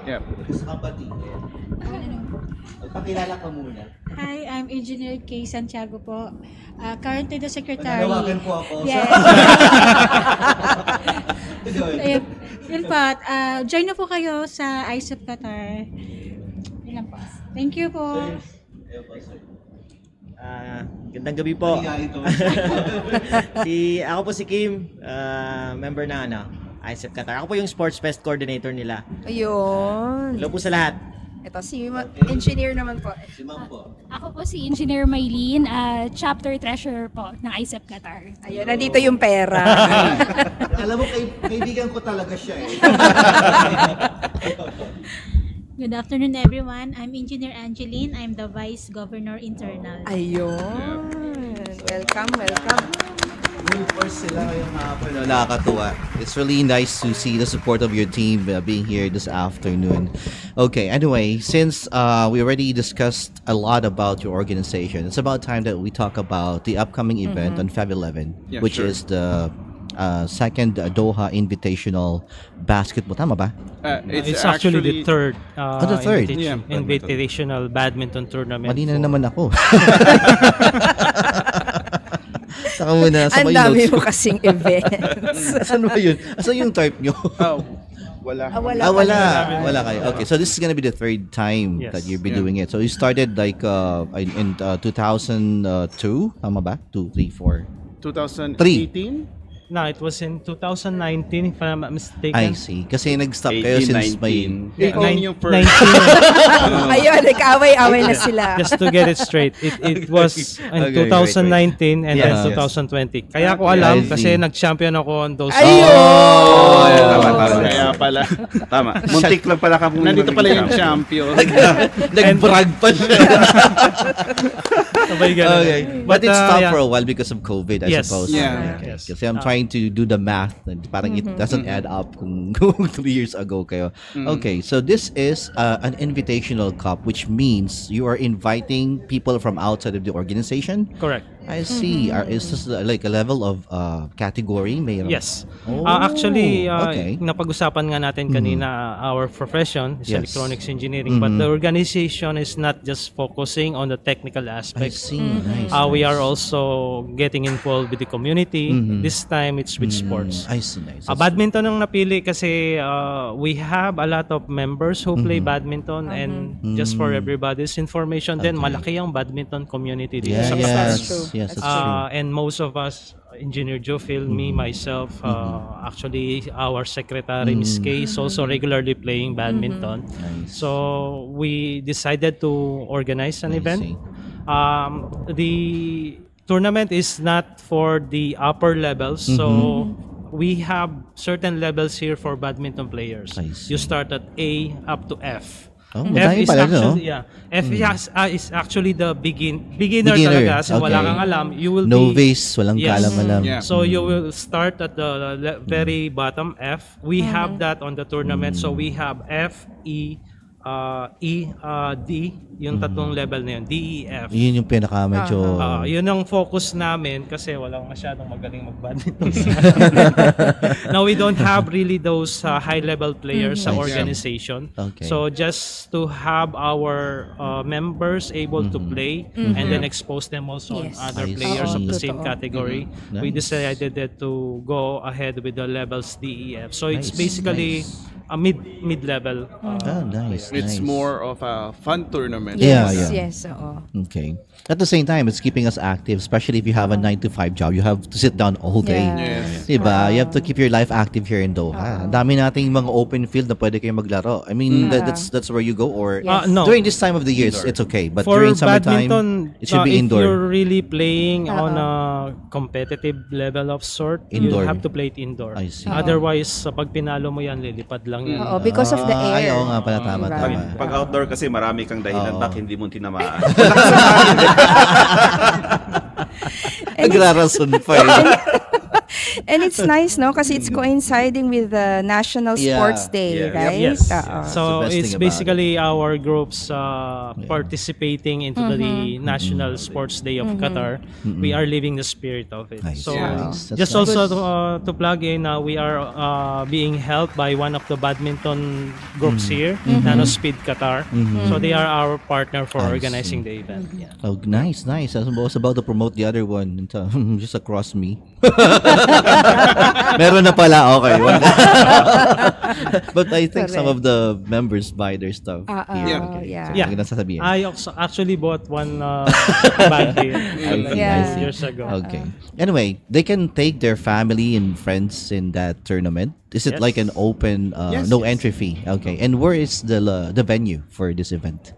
Yeah. Gusto ka pati. Pakilala ka muna. Hi, I'm Engineer Kay Santiago po. Currently the secretary. Panawagan po ako. Yes. Yun po. Join na po kayo sa ICEP Qatar. Yun lang po. Thank you po. Gandang gabi po. Ako po si Kim, member ng ICEP Qatar. Ako po yung Sports Fest Coordinator nila. Ayun. Hello po sa lahat. Ito si engineer naman po. Si Ma'am po. Ako po si Engineer Maylene, Chapter Treasurer po ng ICEP Qatar. Ayun, nandito yung pera. Alam mo, kaibigan ko talaga siya eh. Good afternoon everyone. I'm Engineer Angeline. I'm the Vice Governor Internal. Ayun. Welcome, welcome. First sila ngayong hapon. Nakakatuwa. It's really nice to see the support of your team being here this afternoon. Okay, anyway, since we already discussed a lot about your organization, it's about time that we talk about the upcoming event on Feb 11, which is the second Doha Invitational Basketball. Tama ba? It's actually the third. The third? Invitational Badminton Tournament. Mali na naman ako. Saka muna, ang dami mo kasing events. Asan ba yun? Asan yung type nyo? Wala. Wala kayo. Okay, so this is gonna be the third time that you'll be doing it. So you started like in 2002, tama ba? 2, 3, 4. 2018? No, it was in 2019 if I'm not mistaken. I see. Kasi nag-stop kayo since may... 18 yung first. Ayun, nag-away-away na sila. Just to get it straight, it was in 2019 and then 2020. Kaya ko alam kasi nag-champion ako on those. Tama. Kaya pala. Tama. Muntik lang pala ka. Nandito pala yung champion. Nag-brag pa siya. Okay. But it stopped for a while because of COVID, I suppose. Yeah. Kasi I'm trying to do the math and parang it doesn't add up kung 3 years ago kayo. Okay, so this is an invitational cup, which means you are inviting people from outside of the organization. Correct. I see. Is this like a level of category? Mayroon? Yes. Actually, napag-usapan nga natin kanina, our profession is electronics engineering, but the organization is not just focusing on the technical aspects. I see. Nice. We are also getting involved with the community. This time, it's with sports. I see. Nice. Badminton ang napili kasi we have a lot of members who play badminton, and just for everybody's information, then malaki ang badminton community dito sa Qatar. Yes, that's true. And most of us, Engineer Jufil, me, myself, actually our secretary, Ms. Kay, is also regularly playing badminton. Nice. So we decided to organize an event. The tournament is not for the upper levels, so we have certain levels here for badminton players. You start at A up to F. F is actually is actually the beginner talaga kasi wala kang alam. You will novice, walang kaalam-alam. So you will start at the very bottom F. We have that on the tournament. So we have F, E, D, yung tatlong level na yun, D, E, F. Yun yung pinaka medyo... yun ang focus namin kasi walang masyadong magaling mag-badminton. Now, we don't have really those high-level players sa organization. So, just to have our members able to play and then expose them also on other players of the same category, we decided to go ahead with the levels D, E, F. So, it's basically a mid-level. It's more of a fun tournament. Yes. Okay. At the same time, it's keeping us active, especially if you have a 9-to-5 job. You have to sit down all day. Diba? You have to keep your life active here in Doha. Ang dami nating mga open field na pwede kayo maglaro. I mean, that's where you go, or no. During this time of the year, it's okay. But for during summertime, it should be indoor. If you're really playing on a competitive level of sort, you have to play it indoor. I see. Otherwise, pag pinalo mo yan, lilipad lang yan. Because of the air. Oo nga pala, tama. Pag outdoor kasi marami kang dahilan bakit hindi mo tinamaan. Nagrarason pa And it's nice, no? Kasi it's coinciding with the National Sports Day, right? Yes. That's the So best it's thing about basically our groups participating into the National Sports Day of Qatar. We are living the spirit of it. Nice. So Nice. That's just nice. also to plug in, we are being helped by one of the badminton groups here, Nano Speed Qatar. So they are our partner for organizing the event. Yeah. Oh, nice. I was about to promote the other one just across me. Meron na pala, okay. But I think some of the members buy their stuff here. Yeah. Sasabihin. I also actually bought one bag here years ago. Okay. Anyway, they can take their family and friends in that tournament. Is it like an open, no entry fee? Okay. And where is the venue for this event?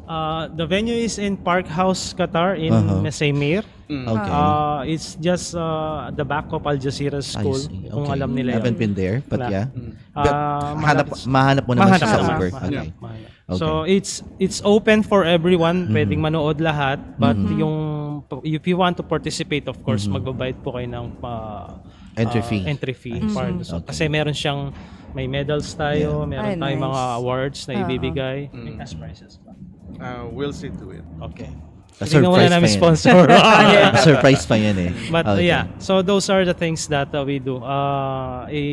The venue is in Park House, Qatar, in Messaimir. Okay. It's just the back of Al Jazeera School. Kung alam nila I haven't been there, but mahanap mo naman siya sa Uber. Okay. So it's open for everyone. Pwedeng manood lahat. But if you want to participate, of course, magbabayad po kayo ng entry fee. Kasi meron siyang may medals tayo, meron tayong mga awards na ibibigay. May cash prizes pa. We'll see to it. Okay. Surprise pa yan. Sponsor. Surprise pa yan eh. But so those are the things that we do.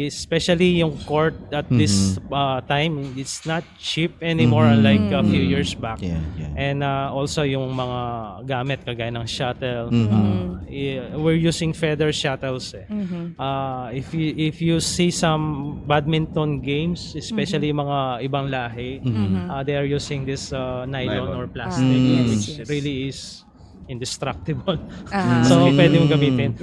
Especially yung court at this time, it's not cheap anymore unlike a few years back. And also yung mga gamit kagaya ng shuttle. We're using feather shuttles. If you see some badminton games, especially mga ibang lahi, they are using this nylon or plastic, which really is indestructible. So pwede mong gamitin.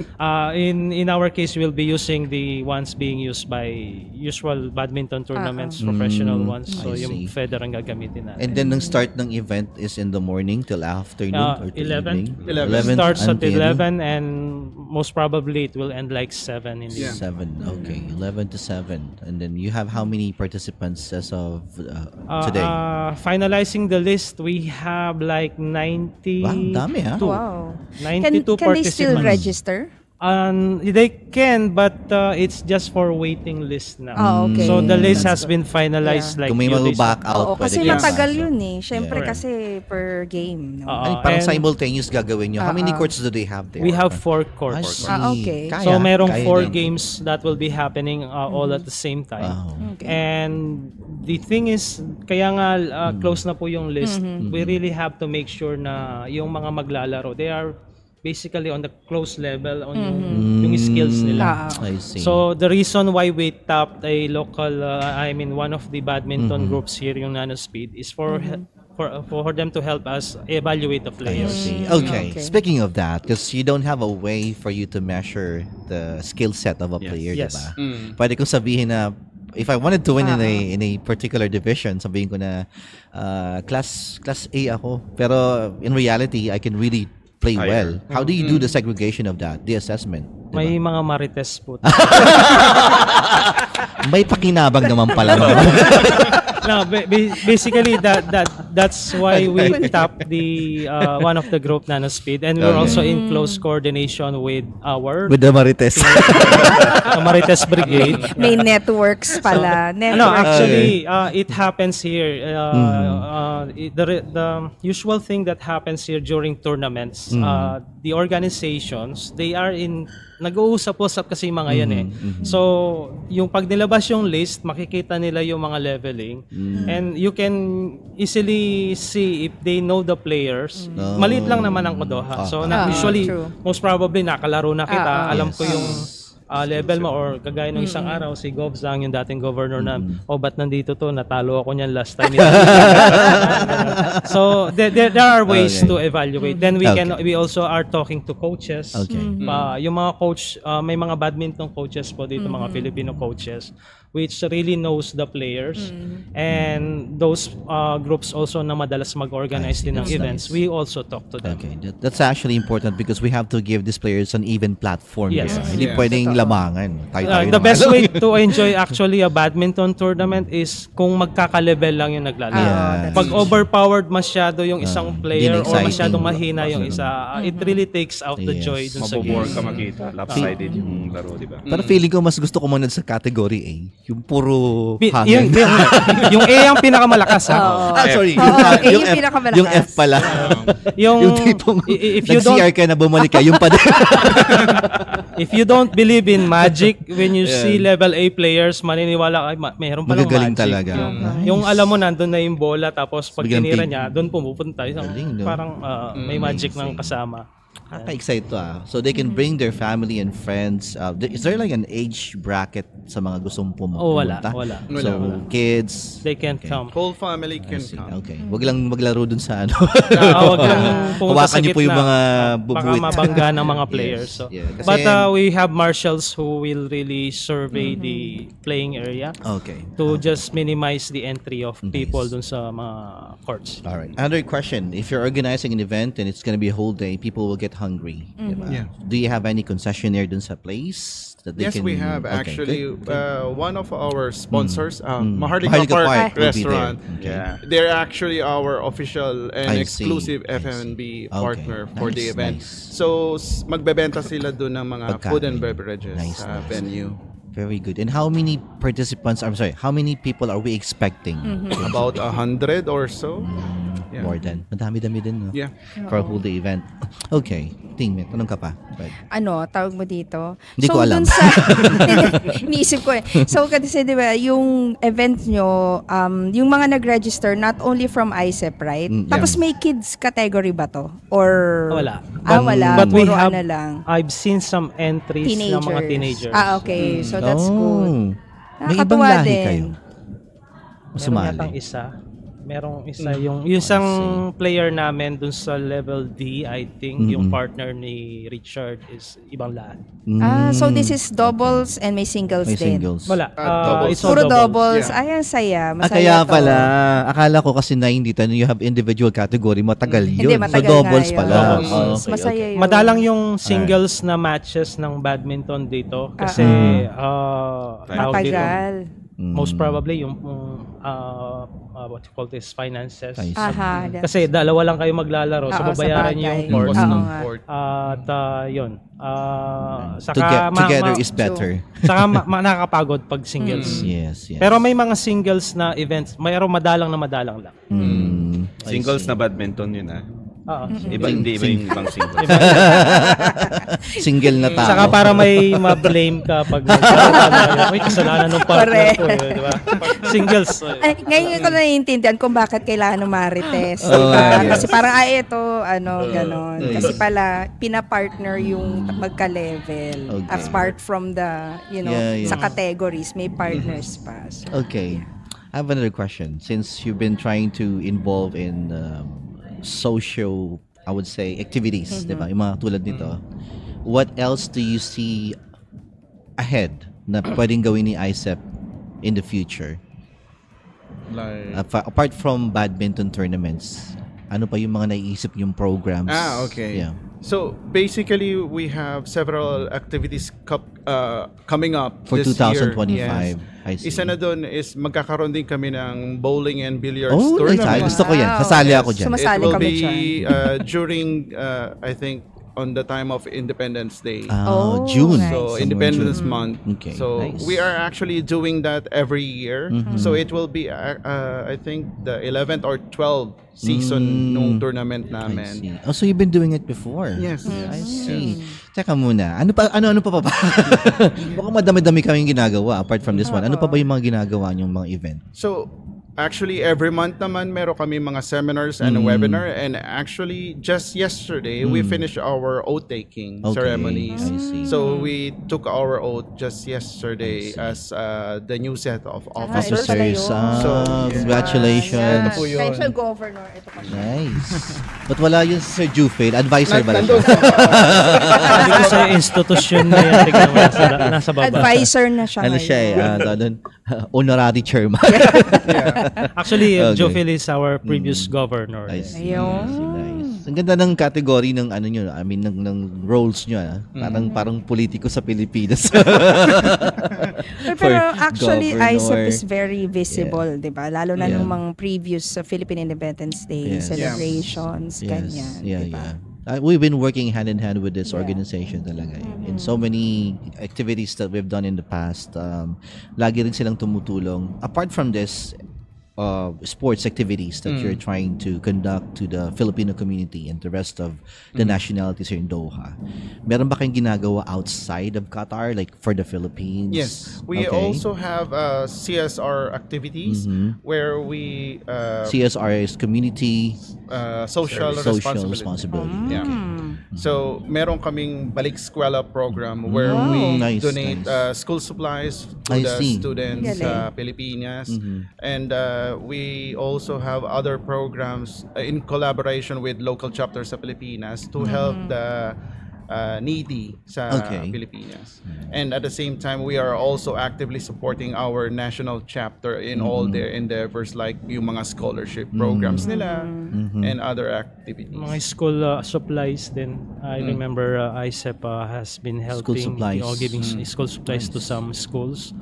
In our case, we'll be using the ones being used by usual badminton tournaments, professional ones. So yung feather ang gagamitin natin. And then the start ng event is in the morning till afternoon or till 11. evening? 11 starts at 11 and most probably it will end like 7 in the 7. Okay, 11 to 7. And then you have how many participants as of today? Finalizing the list, we have like 90. Wow, dami ha? Wow. 92 can they still register? They can, but it's just for waiting list now. Okay. So the list has been finalized like Kung may mag-back out, kasi matagal yun eh. Siyempre kasi per game. No? Parang simultaneous gagawin nyo. How many courts do they have there? We have 4 courts. Okay. So merong 4 games that will be happening all at the same time. Okay. And the thing is, kaya nga close na po yung list. We really have to make sure na yung mga maglalaro, they are basically on the close level on yung skills nila. I see. So the reason why we tapped a local, one of the badminton groups here, yung Nano Speed, is for them to help us evaluate the players. Okay. Speaking of that, because you don't have a way for you to measure the skill set of a player, diba? Pwede kong sabihin na if I wanted to win in a particular division, sabihin ko na class A ako. Pero in reality, I can really play well. How do you do the segregation of that, the assessment? Diba? May mga marites po. May pakinabang naman pala. No, basically that's why we tapped the one of the group Nano Speed, and we're also in close coordination with the Marites. The Marites Brigade. May networks pala. No, actually, it happens here. The usual thing that happens here during tournaments, the organizations, they are in nag-uusap-usap kasi yung mga yan eh. So, yung pag nilabas yung list, makikita nila yung mga leveling. And you can easily see if they know the players. Maliit lang naman ang Kodoha. So, usually, most probably, nakalaro na kita. Alam ko yung level mo, or kagaya ng isang araw, si Gov Zhang, yung dating governor na, ba't nandito to? Natalo ako niyan last time. So, there are ways to evaluate. Then we also are talking to coaches. Yung mga coach, may mga badminton coaches po dito, mga Filipino coaches, which really knows the players. And those groups also na madalas mag-organize din ng events, we also talk to them. Okay, that's actually important because we have to give these players an even platform. Yes. Hindi pwedeng lamangan. The best way to enjoy actually a badminton tournament is kung magkaka-level lang yung naglalaro. Pag overpowered masyado yung isang player or masyadong mahina yung isa, it really takes out the joy dun sa game. Mabobore ka makita. Lopsided yung maglaro, di ba? Pero feeling ko mas gusto ko muna sa category A. Yung puro yung, hangin. yung A ang pinakamalakas, ha? Sorry. Yung pinakamalakas. Yung F pala. yung tipong if you don't nag-CR ka na bumalik ka, yung pa din. If you don't believe in magic, when you see level A players, maniniwala ka, mayroon palang Magagaling magic. talaga. Yung alam mo, nandun na yung bola, tapos pag Biglang tinira pink. niya, doon pumupunta. Parang may magic ng kasama. Nakaka-excite to So they can bring their family and friends. Is there like an age bracket sa mga gustong pumunta? Oh, wala. So kids, they can come. Whole family can come. Okay. Wag lang maglaro dun sa ano. Wag lang pumunta sa Hawakan niyo po yung gitna. mga Baka bubuwit. mabangga ng mga players. So. Kasi, But we have marshals who will really survey the playing area to just minimize the entry of people dun sa mga courts. All right. Another question. If you're organizing an event and it's going to be a whole day, people will get hungry. Diba? Yeah. Do you have any concessionaire dun sa place? That they Yes, can... we have actually one of our sponsors, Maharlika Maharlika Park, Park will be Restaurant. there. They're actually our official and I exclusive see. F&B partner for the Nice, event. nice. So magbebenta sila doon ng mga Pagkain. food and beverages Nice. venue. Very good. And how many participants, how many people are we expecting? About 100 or so. Yeah. More than. Madami-dami din, no? Yeah. For a whole day event. Okay. Tingin, tanong ka pa. Tawag mo dito? Hindi ko alam. Dun sa, iniisip ko eh. So, kasi di ba, yung event nyo, yung mga nag-register, not only from ISEP, right? Tapos may kids category ba to? Or... Wala. Wala. But we Puro have, lang. I've seen some entries ng mga teenagers. Okay. So, that's good. May ibang Nakakatuwa lahi din. kayo. Meron yatang isa. Merong isa yung isang player namin dun sa level D, I think yung partner ni Richard is ibang lahat. So this is doubles and may singles din. Wala. It's all Puro doubles. Yeah. Ay, ang saya. Masaya Kaya to. pala, akala ko kasi 90 you have individual category, matagal yun. Hindi, matagal so doubles nga yun. pala. Doubles. Masaya yun. Madalang yung singles na matches ng badminton dito kasi matagal. Most probably yung what you call this, finances. Kasi dalawa lang kayo maglalaro, so babayaran niyo yung course. At yun. Together is better. Saka nakakapagod pag singles. Yes. Pero may mga singles na events, mayroong madalang lang. Singles na badminton yun, Iba yung ibang single. Single na tao. Saka para may ma-blame ka pag may kasalanan ng partner ko, di ba? Singles. Ngayon ko naiintindihan kung bakit kailangan ng marites. Kasi parang ito, ganon. Kasi pala, pina-partner yung magka-level. Apart from the, sa categories, may partners pa. So, okay. I have another question. Since you've been trying to involve in social, I would say, activities, diba? Yung mga tulad nito. What else do you see ahead na pwedeng gawin ni ISEP in the future? Like, apart from badminton tournaments, ano pa yung mga naiisip yung programs? Okay. Yeah. So basically, we have several activities coming up for this 2025. year. I see. Isa na doon is magkakaroon din kami ng bowling and billiards tournament. tournament. Gusto ko yan. Sasali ako dyan. It will be during, I think, on the time of Independence Day. June. So Independence Month. Okay. So we are actually doing that every year. So it will be, I think, the 11th or 12th season nung tournament namin. So you've been doing it before? Yes. I see. Teka muna. Ano pa ba? Baka madami-dami kaming ginagawa apart from this one. Ano pa ba yung mga ginagawa niyong mga event? So actually, every month naman meron kami mga seminars and a webinar. And actually, just yesterday, we finished our oath-taking ceremonies. So we took our oath just yesterday as the new set of officers. Congratulations. Potential governor. Ito pa siya. Nice. But wala yun si Sir Jufil. Advisor ba lang? Hindi ko sa institusyon na yan. Tignan mo, nasa baba. Advisor na siya Ano siya honorary chairman. Actually, Joe Phil is our previous governor. Nice. Ang ganda ng category ng nyo, I mean ng roles nyo, parang politiko sa Pilipinas. Pero actually, ISEP is very visible, di ba? Lalo na nung mga previous Philippine Independence Day celebrations, ganyan, di ba? We've been working hand in hand with this organization talaga. In so many activities that we've done in the past, lagi rin silang tumutulong. Apart from this, sports activities that you're trying to conduct to the Filipino community and the rest of the nationalities here in Doha. Meron ba kayong ginagawa outside of Qatar, like for the Philippines? Yes, we also have CSR activities where we CSR is community social responsibility. Yeah. So meron kaming Balik Eskwela program where we donate school supplies to the students sa Pilipinas, and we also have other programs in collaboration with local chapters sa Pilipinas to help the needy sa Pilipinas. And at the same time, we are also actively supporting our national chapter in all their endeavors, like yung mga scholarship programs nila and other activities. Mga school supplies din. I remember ISEP has been helping, giving school supplies to some schools,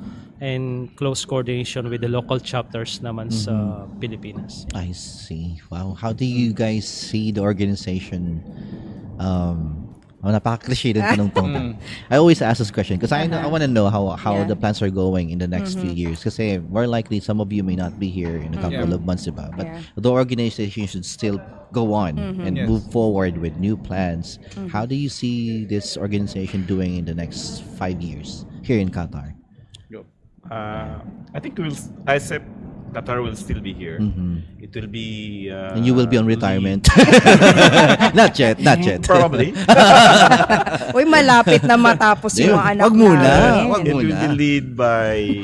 and close coordination with the local chapters naman sa Pilipinas. I see. Wow. How do you guys see the organization? Napaka-cliche din tanong to. I always ask this question because I want to know how the plans are going in the next few years. Kasi more likely, some of you may not be here in a couple of months, diba? But the organization should still go on and move forward with new plans. How do you see this organization doing in the next 5 years here in Qatar? I think ISEP Qatar will still be here. It will be and you will be on retirement. Not yet. Probably. Uy, malapit na matapos yung mga anak It will be led by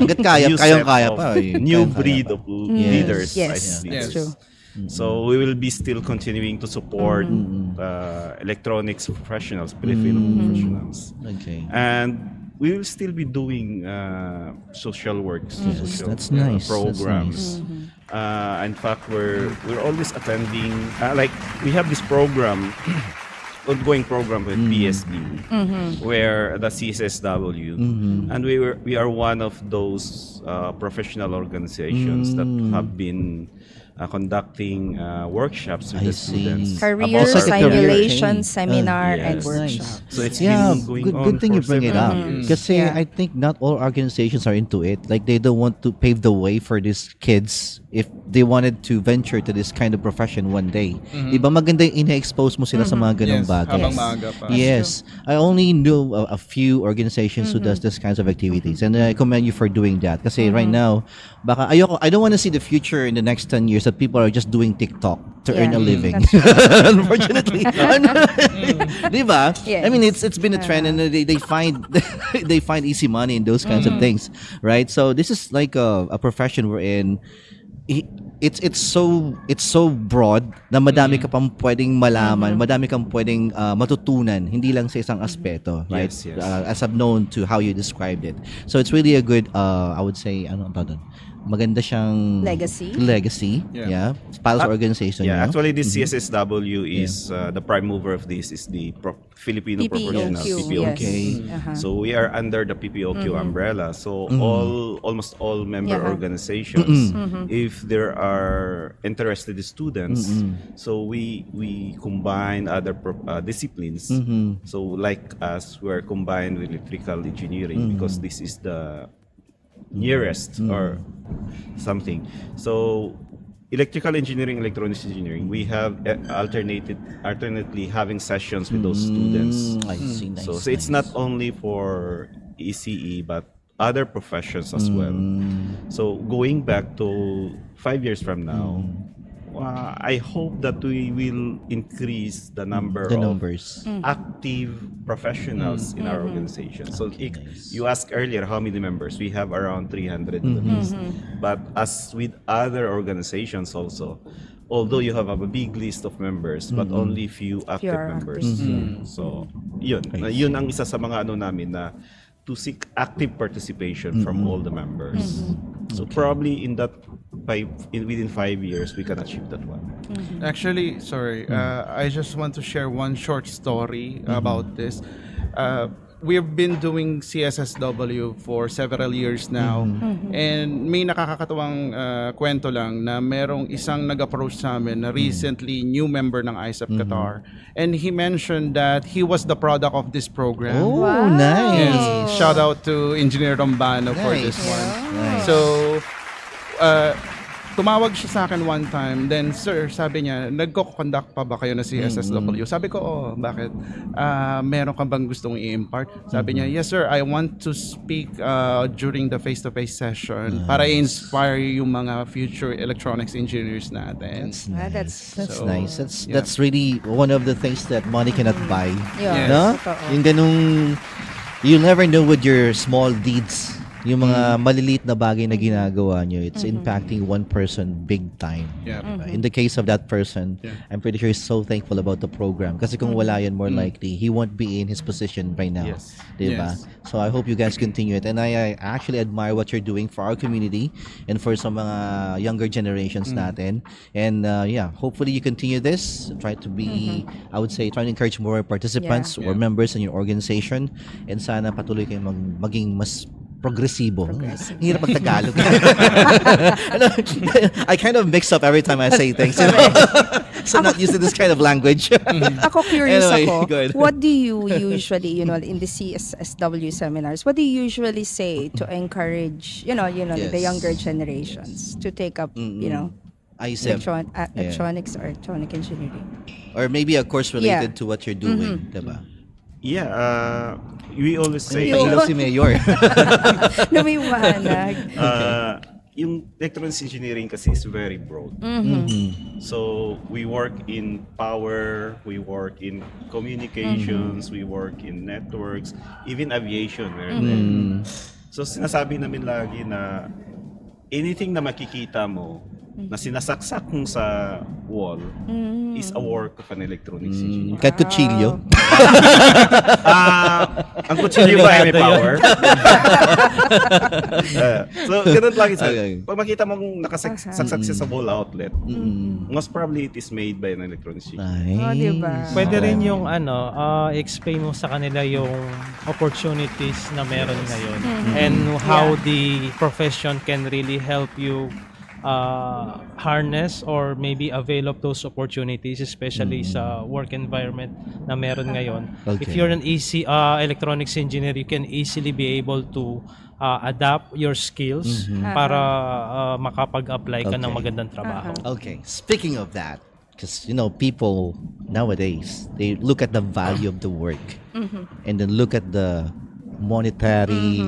new breed of leaders. Yes, that's true. So we will be still continuing to support electronics professionals, Filipino professionals. And we will still be doing social works, that's nice. Programs. In fact, we're always attending. Like we have this program, ongoing program with PSB, where the CSSW, and we are one of those professional organizations that have been conducting workshops with the students. Career simulation seminar and workshop. So it's been going on. Good thing you bring it up. Because I think not all organizations are into it. Like they don't want to pave the way for these kids if they wanted to venture to this kind of profession one day. Diba maganda yung ina-expose mo sila sa mga ganong bagay. Habang maaga pa. Yes. I only know a few organizations who does this kinds of activities, and I commend you for doing that. Kasi right now, baka I don't want to see the future in the next 10 years that people are just doing TikTok to earn a living. Unfortunately. Diba? Yes. I mean, it's been a trend, and they find they find easy money in those kinds of things, right? So this is like a profession we're in. It's so broad na madami ka pang pwedeng malaman, madami kang pwedeng matutunan, hindi lang sa isang aspeto, right? Yes. As I've known to how you described it. So it's really a good, I would say, maganda siyang legacy. Yeah. Para sa organization. Yeah, actually this CSSW is the prime mover of this is the Filipino Professional PPOQ. So we are under the PPOQ umbrella. So almost all member organizations, if there are interested students, so we combine other disciplines. So like us, we're combined with electrical engineering because this is the nearest or something. So electrical engineering, electronics engineering, we have alternately having sessions with those students. I see. So it's not only for ECE but other professions as well. So going back to 5 years from now, I hope that we will increase the number of active professionals in our organization. So you asked earlier how many members. We have around 300 members. But as with other organizations also, although you have a big list of members, but only few active members. So yun ang isa sa mga namin na to seek active participation from all the members. So probably within 5 years we can achieve that one. Actually, sorry, I just want to share one short story about this. we've been doing CSSW for several years now. And may nakakatawang kwento lang na merong isang nag-approach sa amin na recently new member ng ISEP Qatar. And he mentioned that he was the product of this program. Oh, nice. Yes. Shout out to Engineer Rombano for this one. Nice. So, tumawag siya sa akin one time. Then, sir, sabi niya, nagko-conduct pa ba kayo na CSSW? Sabi ko, bakit? Meron ka bang gustong i-impart? Sabi niya, yes sir, I want to speak during the face-to-face session para i-inspire yung mga future electronics engineers natin. That's nice. That's really one of the things that money cannot buy. Yes. No? Yung ganung, you'll never know with your small deeds. Yung mga maliliit na bagay na ginagawa nyo, it's impacting one person big time. In the case of that person, I'm pretty sure he's so thankful about the program. Kasi kung wala yan, more likely, he won't be in his position right now. Diba? So I hope you guys continue it. And I actually admire what you're doing for our community and for some mga younger generations natin. And hopefully you continue this. Try to be, I would say, try to encourage more participants or members in your organization. And sana patuloy kayong maging mas progresibo. Hirap pag Tagalog. I kind of mix up every time I say things. So I'm not used to this kind of language. Ako curious Anyway, go ahead. what do you usually, in the CSSW seminars, what do you usually say to encourage, the younger generations to take up, ISEP. electronics or electronic engineering? Or maybe a course related to what you're doing, diba? Yeah, we always say si Mayor. Lumiwanag. Yung electronics engineering kasi is very broad. So we work in power, we work in communications, we work in networks, even aviation. So sinasabi namin lagi na anything na makikita mo na sinasaksak mo sa wall is a work of an electronics engineer. Kahit kutsilyo? Ang kutsilyo ba ay may power? So, ganun lagi sa pag makita mong nakasaksak siya sa wall outlet, most probably it is made by an electronics engineer. Diba? Pwede rin yung explain mo sa kanila yung opportunities na meron ngayon and how the profession can really help you harness or maybe avail of those opportunities, especially sa work environment na meron ngayon. If you're an electronics engineer, you can easily be able to adapt your skills para makapag-apply ka ng magandang trabaho. Okay, speaking of that, because people nowadays, they look at the value of the work and then look at the monetary,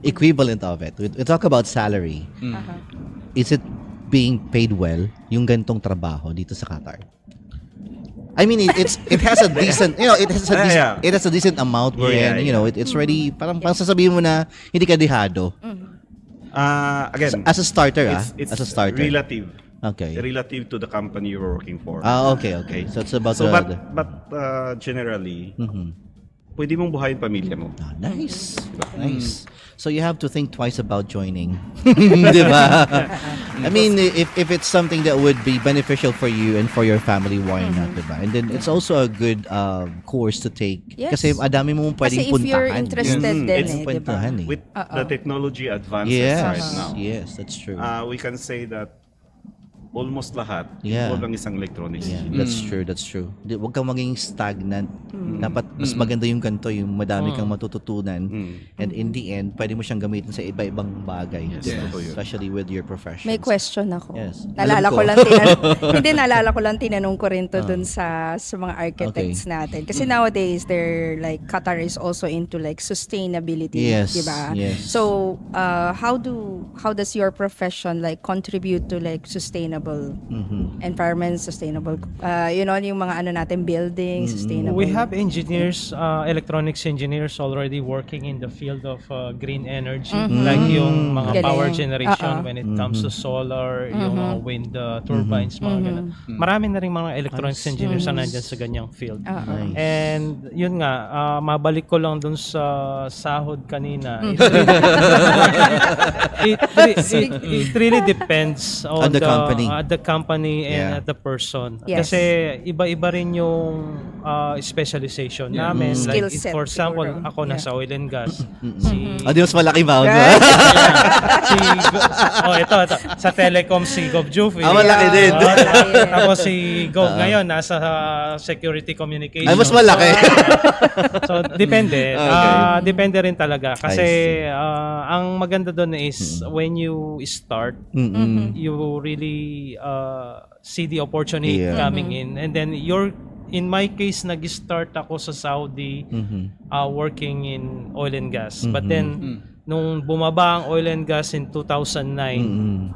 equivalent of it. We talk about salary. Is it being paid well yung ganitong trabaho dito sa Qatar? I mean, it has a decent, it has a decent amount wherein, it's already parang sasabihin mo na hindi ka dehado. Again, as a starter, it's as a starter. relative. Okay. Relative to the company you're working for. Okay. So it's about but generally, pwede mong buhayin pamilya mo. Nice. Nice. So you have to think twice about joining. Diba? I mean, if it's something that would be beneficial for you and for your family, why not, diba? And then it's also a good course to take. Yes. Kasi adami mo pwedeng puntahan. Kasi if you're interested din diba? With the technology advances right now. Yes, that's true. We can say that almost lahat Yeah. ang isang electronics. Yeah, that's true, that's true. Huwag kang maging stagnant. Dapat mas maganda yung ganito, yung madami kang matututunan. And in the end, pwede mo siyang gamitin sa iba-ibang bagay. Especially with your profession. May question ako. Yes. Naalala ko lang tinanong ko rin to dun sa mga architects natin. Kasi nowadays, they're like, Qatar is also into like sustainability. Yes, diba? yes. So, how does your profession like contribute to like sustainable environment, sustainable, yung mga natin, building, sustainable. We have engineers, electronics engineers already working in the field of green energy, like yung mga power generation when it comes to solar, yung mga wind turbines, mga ganun. Marami na rin mga electronics engineers na nandyan sa ganyang field. And yun nga, mabalik ko lang dun sa sahod kanina. It really depends on the company. at the company and at the person. Yes. Kasi iba-iba rin yung specialization namin. Skill Like, set, for example, siguro. ako nasa oil and gas. Di mas malaki ba? Ito. Sa telecom, si Gov Jufil. Malaki din. Tapos si Gov ngayon, nasa security communication. Mas malaki. So, depende. Depende rin talaga. Kasi, ang maganda doon is, when you start, you really see the opportunity coming in. And then, in my case, nag-start ako sa Saudi working in oil and gas. But then, nung bumaba ang oil and gas in 2009,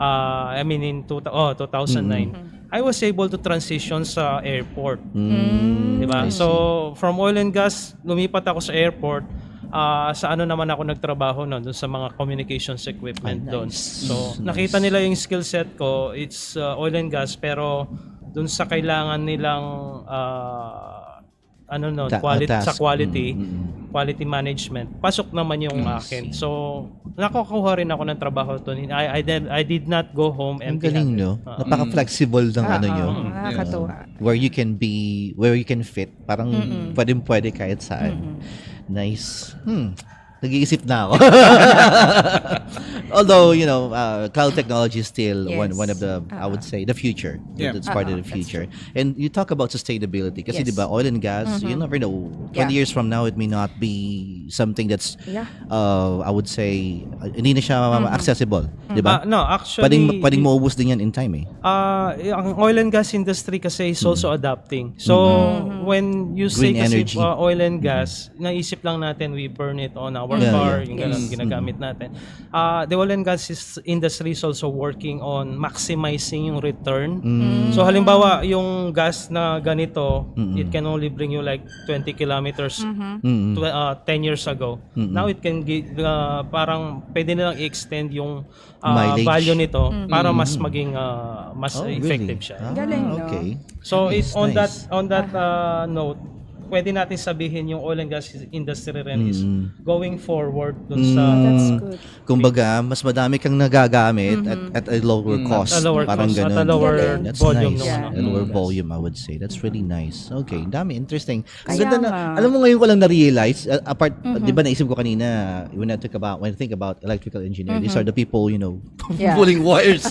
2009, I was able to transition sa airport. Diba? So, from oil and gas, lumipat ako sa airport. Sa ano naman ako nagtrabaho noon, dun sa mga communications equipment doon. So, nakita nila yung skill set ko, it's oil and gas, pero dun sa kailangan nilang quality management, pasok naman yung akin. So, nakukuha rin ako ng trabaho doon. I did not go home empty. Ang galing, no? Napaka-flexible ng nyo. Nakakatuwa. Where you can fit. Parang pwede kahit saan. Nice. Nag-iisip na ako. Although, cloud technology is still one of the, I would say, the future. That's part of the future. And you talk about sustainability. Kasi, di ba, oil and gas, you never know. 20 years from now, it may not be something that's, I would say, hindi na siya accessible. Di ba? No, actually, pwedeng maubos din yan in time eh. Ang oil and gas industry kasi is also adapting. So, when you say kasi oil and gas, naisip lang natin we burn it on our car, yung ganun ginagamit natin. The oil and gas industry is also working on maximizing yung return. So halimbawa, yung gas na ganito, it can only bring you like 20 kilometers 10 years ago. Now it can give, parang pwede nilang i-extend yung value nito para mas maging mas effective siya. Galing, okay. So on that note, pwede natin sabihin yung oil and gas industry rin is going forward dun sa... That's good. Kumbaga, mas madami kang nagagamit at a lower cost. At a lower parang cost. Ganun. At a lower That's volume. Nice. A lower volume, I would say. That's really nice. Okay, dami. Interesting. Ganda na. Alam mo ngayon ko lang na-realize, apart, di ba naisip ko kanina, when I think about electrical engineering, these are the people, pulling wires.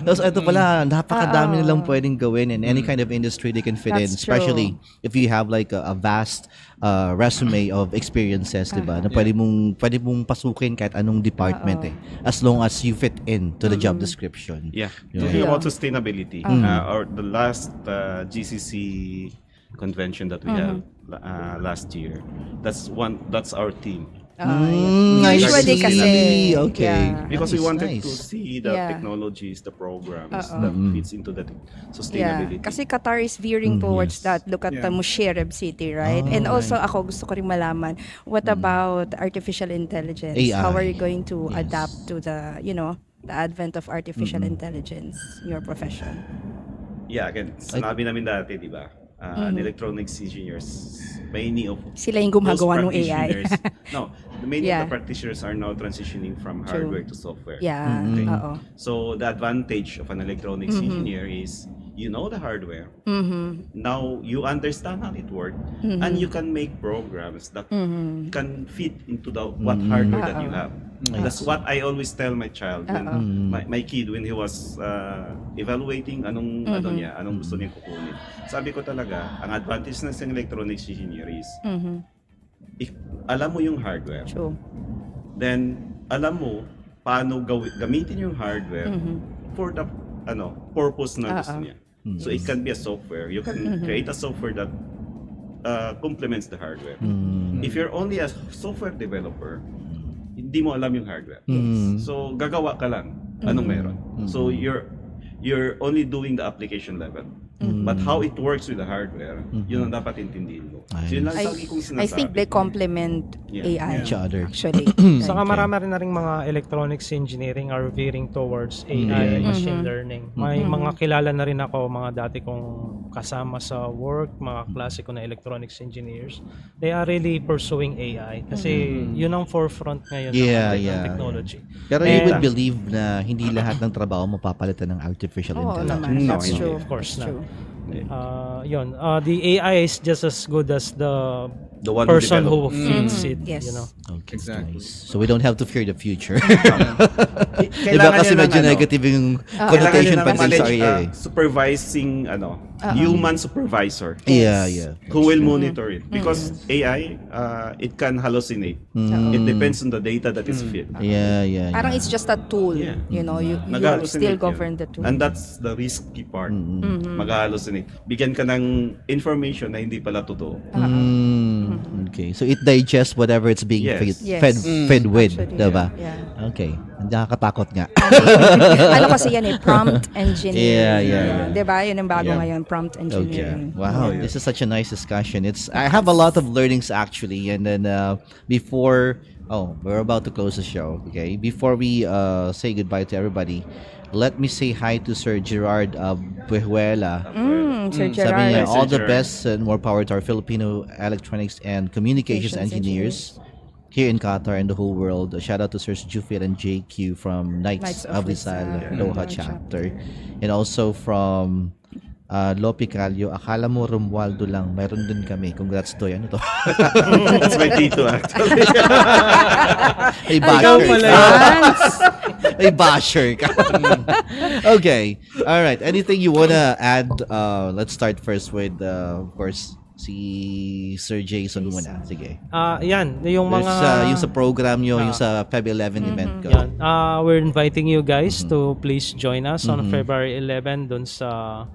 Tapos ito pala, napakadami nilang pwedeng gawin in any kind of industry they can fit in. Especially if you have like a vast resume of experiences, diba? Na pwede mong pasukin kahit anong department as long as you fit in to the job description. Talking about sustainability, or the last GCC convention that we have last year, that's our theme. Usually kasi, because we wanted to see the technologies, the programs that fits into that sustainability. Kasi Qatar is veering towards that. Look at the Musharraf city, right? And also ako gusto ko rin malaman, what about artificial intelligence? AI. How are you going to adapt to the, the advent of artificial intelligence in your profession? Yeah, again, sinabi namin dati, di ba? An electronics engineers, many of sila yung gumagawa ng AI. Many of the practitioners are now transitioning from hardware to software. So the advantage of an electronics engineer is you know the hardware. Now you understand how it works, and you can make programs that can fit into what hardware that you have. That's what I always tell my child, when my kid, when he was evaluating anong gusto niyang kukunin. Sabi ko talaga, ang advantage ng electronics engineer is alam mo yung hardware. Then alam mo paano gamitin yung hardware for the purpose na gusto niya. So it can be a software. You can create a software that complements the hardware. If you're only a software developer, hindi mo alam yung hardware. So gagawa ka lang anong meron. So you're only doing the application level. But how it works with the hardware, yun ang dapat intindihin mo. Yun lang lagi kong sinasabi. I think they complement AI each other. actually. Saka marami rin na rin mga electronics engineering are veering towards AI, machine learning. May mga kilala na rin ako, mga dati kong kasama sa work, mga klase ko na electronics engineers. They are really pursuing AI kasi yun ang forefront ngayon ng technology. Pero you would believe na hindi lahat ng trabaho mapapalitan ng artificial intelligence. No, that's true. Of course not. The AI is just as good as the one person who feeds it. Yes. You know. Okay, exactly. Nice. So we don't have to fear the future. Iba kasi medyo negative yung connotation pa sa AI. Supervising human supervisor. Yeah. Who will monitor it? Because AI, it can hallucinate. It depends on the data that is fed. Yeah. Parang it's just a tool. You know, you still govern the tool. And that's the risky part. Mag-hallucinate. Bigyan ka ng information na hindi pala totoo. Okay. So it digests whatever it's being fed with, diba? Yeah. Okay. Nakakatakot nga. Ano kasi yan prompt engineering. Yeah. Diba? Yun ang bago ngayon, prompt engineering. Okay. Wow, this is such a nice discussion. I have a lot of learnings actually, and then before we're about to close the show. Okay, before we say goodbye to everybody, let me say hi to Sir Gerard Buhuela. Sir Gerard. Sabi niya, all the best and more power to our Filipino electronics and communications engineers here in Qatar and the whole world. A shout out to Sir Jufil and JQ from Knights of Rizal Doha chapter. And also from Lopi Calio, akala mo Romualdo lang, mayroon din kami. Congrats to. Ano to? That's my tito actually. Ay, basher ka. Ay, basher ka. Okay. All right. Anything you wanna add? Let's start first with, of course, si Sir Jason muna. Sige. Yan. Yung mga... yung sa program nyo, yung sa Feb 11 event ko. Yan. We're inviting you guys to please join us on February 11 dun sa...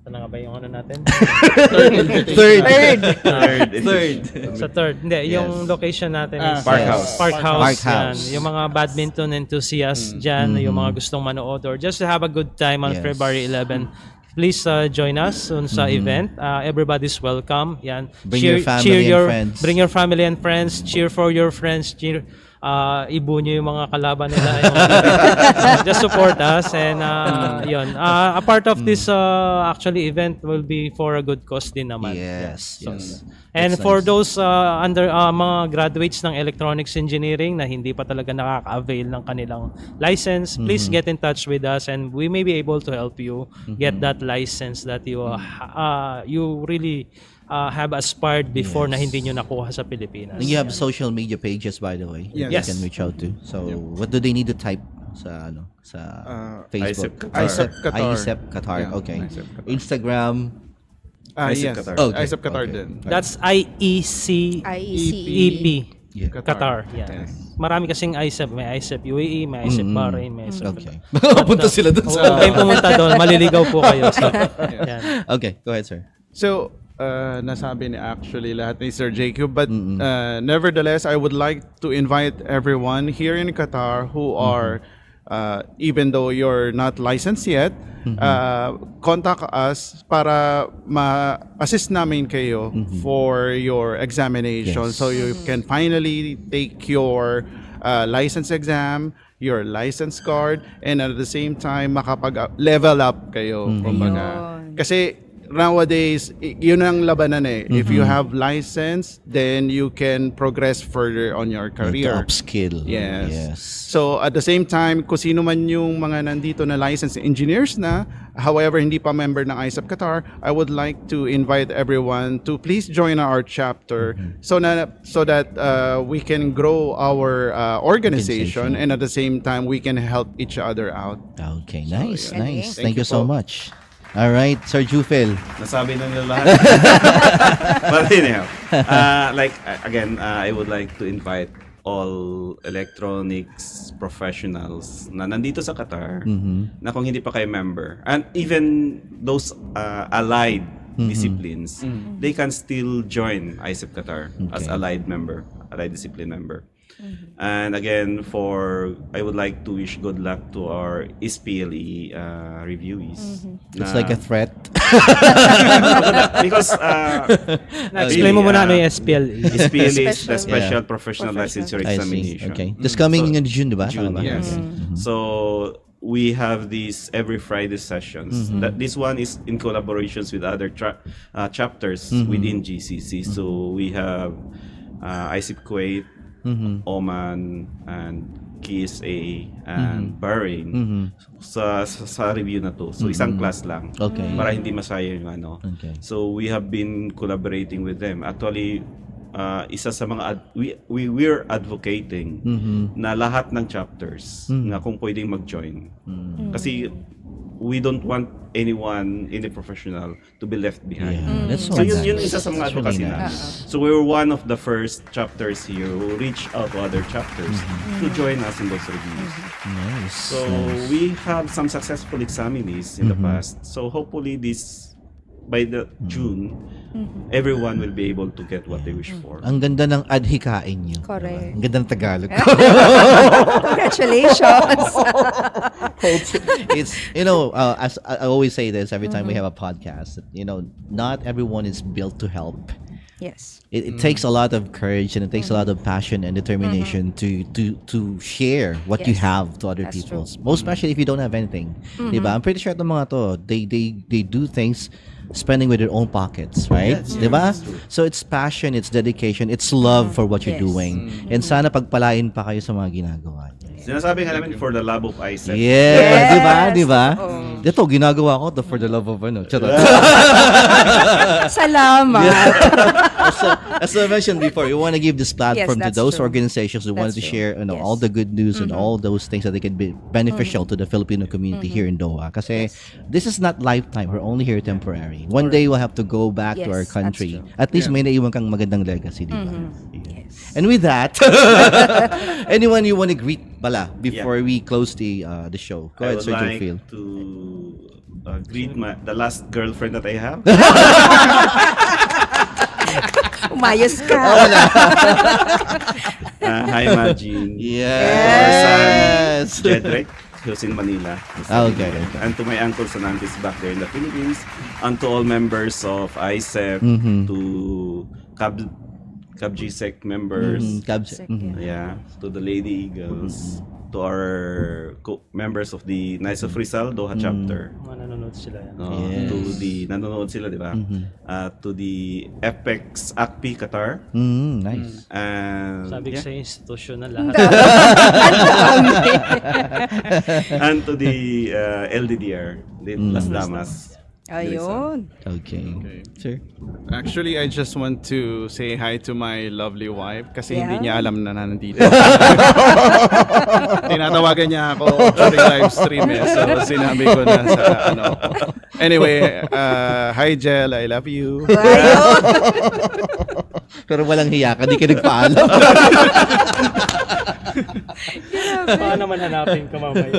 Ano nga ba yung ano natin? Third. Sa third. Hindi, yung location natin is Park House. Yan. Yung mga badminton enthusiasts dyan, yung mga gustong manood or just to have a good time on February 11. Please join us on sa event. Everybody's welcome. Yan. Bring your family and friends. Bring your family and friends. Cheer for your friends. Ibu nyo yung mga kalaban nila. Just support us and yun. A part of this actually event will be for a good cause din naman. Yes. And for those mga graduates ng electronics engineering na hindi pa talaga nakaka-avail ng kanilang license, please get in touch with us and we may be able to help you get that license that you really have aspired before na hindi nyo nakuha sa Pilipinas. And you have social media pages, by the way, that you can reach out to. So, what do they need to type sa Facebook? ISEP Qatar. Okay. Instagram. Yes. ISEP Qatar din. That's IECEP Qatar. Yeah. Marami kasing ISEP. May ISEP UAE, may ISEP Bahrain, may ISEP. Okay. Punta sila doon. Huwag kayong pumunta doon. Maliligaw po kayo. So, okay. Go ahead, sir. So, nasabi ni actually lahat ni Sir JQ, but nevertheless, I would like to invite everyone here in Qatar who are, even though you're not licensed yet, contact us para ma-assist namin kayo for your examination so you can finally take your license exam, your license card, and at the same time makapag-level up kayo. Kumbaga. Kasi nowadays, yun ang labanan eh. If you have license, then you can progress further on your career. Upskill. Yes. So at the same time, kung sino man yung mga nandito na licensed engineers na, however, hindi pa member ng ISEP Qatar, I would like to invite everyone to please join our chapter so that we can grow our organization and at the same time, we can help each other out. Okay, nice. Thank you so much. All right, Sir Jufil. Nasabi na nila lahat. But anyhow, I would like to invite all electronics professionals na nandito sa Qatar na kung hindi pa kayo member, and even those allied disciplines, they can still join ISEP Qatar as allied discipline member. And again, I would like to wish good luck to our SPLE reviewees. It's like a threat. Because explain mo muna ano yung SPLE. SPLE is the Special Professional Licensure Examination. Okay. Just coming in June, diba? June, yes. So we have these every Friday sessions. This one is in collaborations with other chapters within GCC. So we have ISIP Kuwait, Oman, and KSA, and Bahrain sa review na to. So isang class lang. Okay. Para hindi masayang yung ano. Okay. So we have been collaborating with them. Actually, isa sa mga we're advocating na lahat ng chapters na kung pwedeng mag-join. Kasi we don't want any professional to be left behind. So yun isa sa mga advocacy na. So we were one of the first chapters here who reached out to other chapters to join us in those reviews. So we have some successful examinees in the past. So hopefully by the June, everyone will be able to get what they wish for. Ang ganda ng adhikain niyo. Correct. Ang ganda ng Tagalog. Congratulations. It's, as I always say this every time we have a podcast, not everyone is built to help. Yes. It takes a lot of courage and it takes a lot of passion and determination to share what you have to other people. Most especially if you don't have anything. Diba? I'm pretty sure itong mga to, they do things spending with their own pockets, right? Diba? So it's passion, it's dedication, it's love for what you're doing. And sana pagpalain pa kayo sa mga ginagawa niyo. Sinasabi nga namin for the love of ISEP. Diba? Ito, ginagawa ko for the love of Salamat. As I mentioned before, we want to give this platform to those organizations who wanted to share all the good news and all those things that they can be beneficial to the Filipino community here in Doha. Kasi this is not lifetime. We're only here temporary. One day we'll have to go back to our country. At least may naiwan kang magandang legacy, diba? And with that, anyone you want to greet pala before we close the show? Go ahead, Sir Jufil. To greet the last girlfriend that I have. Umayos ka. Hi, Majin. Yes. To our son, Jedrick, who's in Manila. Okay. And to my uncle Sanantis back there in the Philippines. And to all members of ISEP, to CAB-GSEC members. Yeah. To the Lady Eagles. To our members of the Knights of Rizal Doha chapter. Nanonood sila yan. Nanonood sila, di ba? To the Apex ACPI Qatar. Nice. And sabi ko sa institusyon na lahat. And to the LDDR, the Las Damas. Ayun. Okay. Sir? Actually, I just want to say hi to my lovely wife kasi hindi niya alam na nandito. Tinatawagan niya ako during live stream so sinabi ko na sa Anyway, hi Jel, I love you. Pero walang hiya ka, di ka nagpaalam. Baka naman hanapin ko mamaya.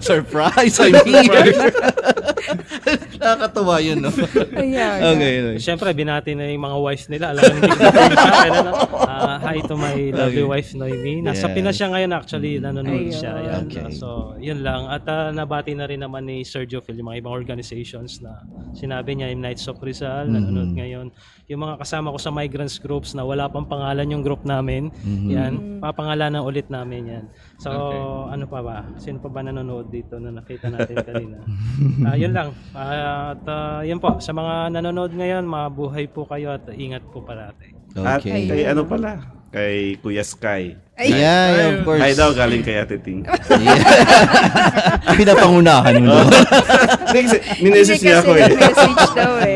Surprise! I'm here! Nakakatawa yun, no? Okay. Siyempre, binati na yung mga wives nila. Alam mo, hindi ko hi to my lovely wife, Noemi. Nasa Pinas siya ngayon, actually, nanonood siya. So, yun lang. At nabati na rin naman ni Sergio Phil, yung mga ibang organizations na sinabi niya, yung Knights of Rizal, nanonood ngayon. Yung mga kasama ko sa migrants groups na wala pang pangalan yung group namin, yan, papangalanan ulit namin yan. So, ano pa ba? Sino pa ba nanonood dito na nakita natin kanina? Yun lang. At yun po, sa mga nanonood ngayon, mabuhay po kayo at ingat po parati. At kay ano pala? Kay Kuya Sky. Yeah, of course. Hi daw, galing kay Ate Ting. Pinapangunahan mo daw. Minessage niya ako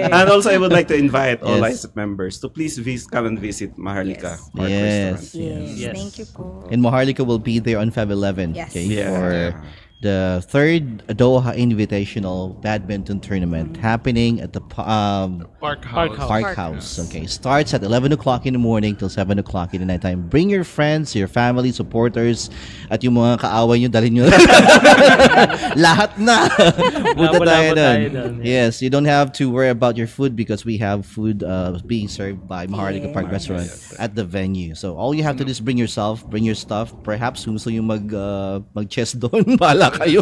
And also, I would like to invite all ISEP members to please come and visit Maharlika Park Restaurant. Yes. Thank you po. And Maharlika will be there on Feb 11 for the third Doha Invitational Badminton Tournament happening at the Park House. Okay, starts at 11 o'clock in the morning till 7 o'clock in the nighttime. Bring your friends, your family, supporters, at yung mga kaaway nyo, dalhin nyo. Lahat na. Punta tayo dun. Yes, you don't have to worry about your food because we have food being served by Maharlika Park Restaurant at the venue. So all you have to do is bring yourself, bring your stuff. Perhaps kung gusto yung mag-chess doon, bahala kayo.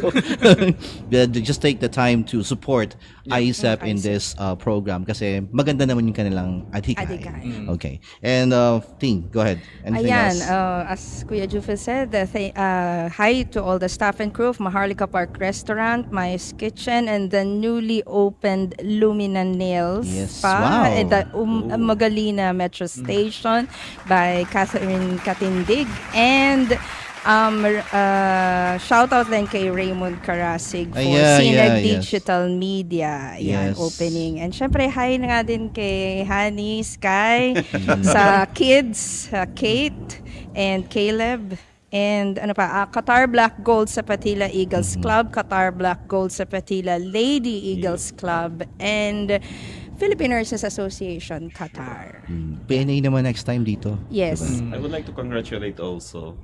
Just take the time to support ISEP in this program kasi maganda naman yung kanilang adhikain. Okay. And Ting, go ahead. Anything else? As Kuya Jufil said, hi to all the staff and crew of Maharlika Park Restaurant, Maya's Kitchen, and the newly opened Lumina Nails Spa at the Magalina Metro Station by Catherine Katindig. And shout out din kay Raymond Karasig for Sinag Digital Media opening. And syempre hi na nga din kay Honey, Sky, sa kids, Kate and Caleb. And Qatar Black Gold Sapatila Eagles Club, Qatar Black Gold Sapatila Lady Eagles Club, and Philippine Nurses Association, Qatar. PNA naman next time dito. Yes. I would like to congratulate also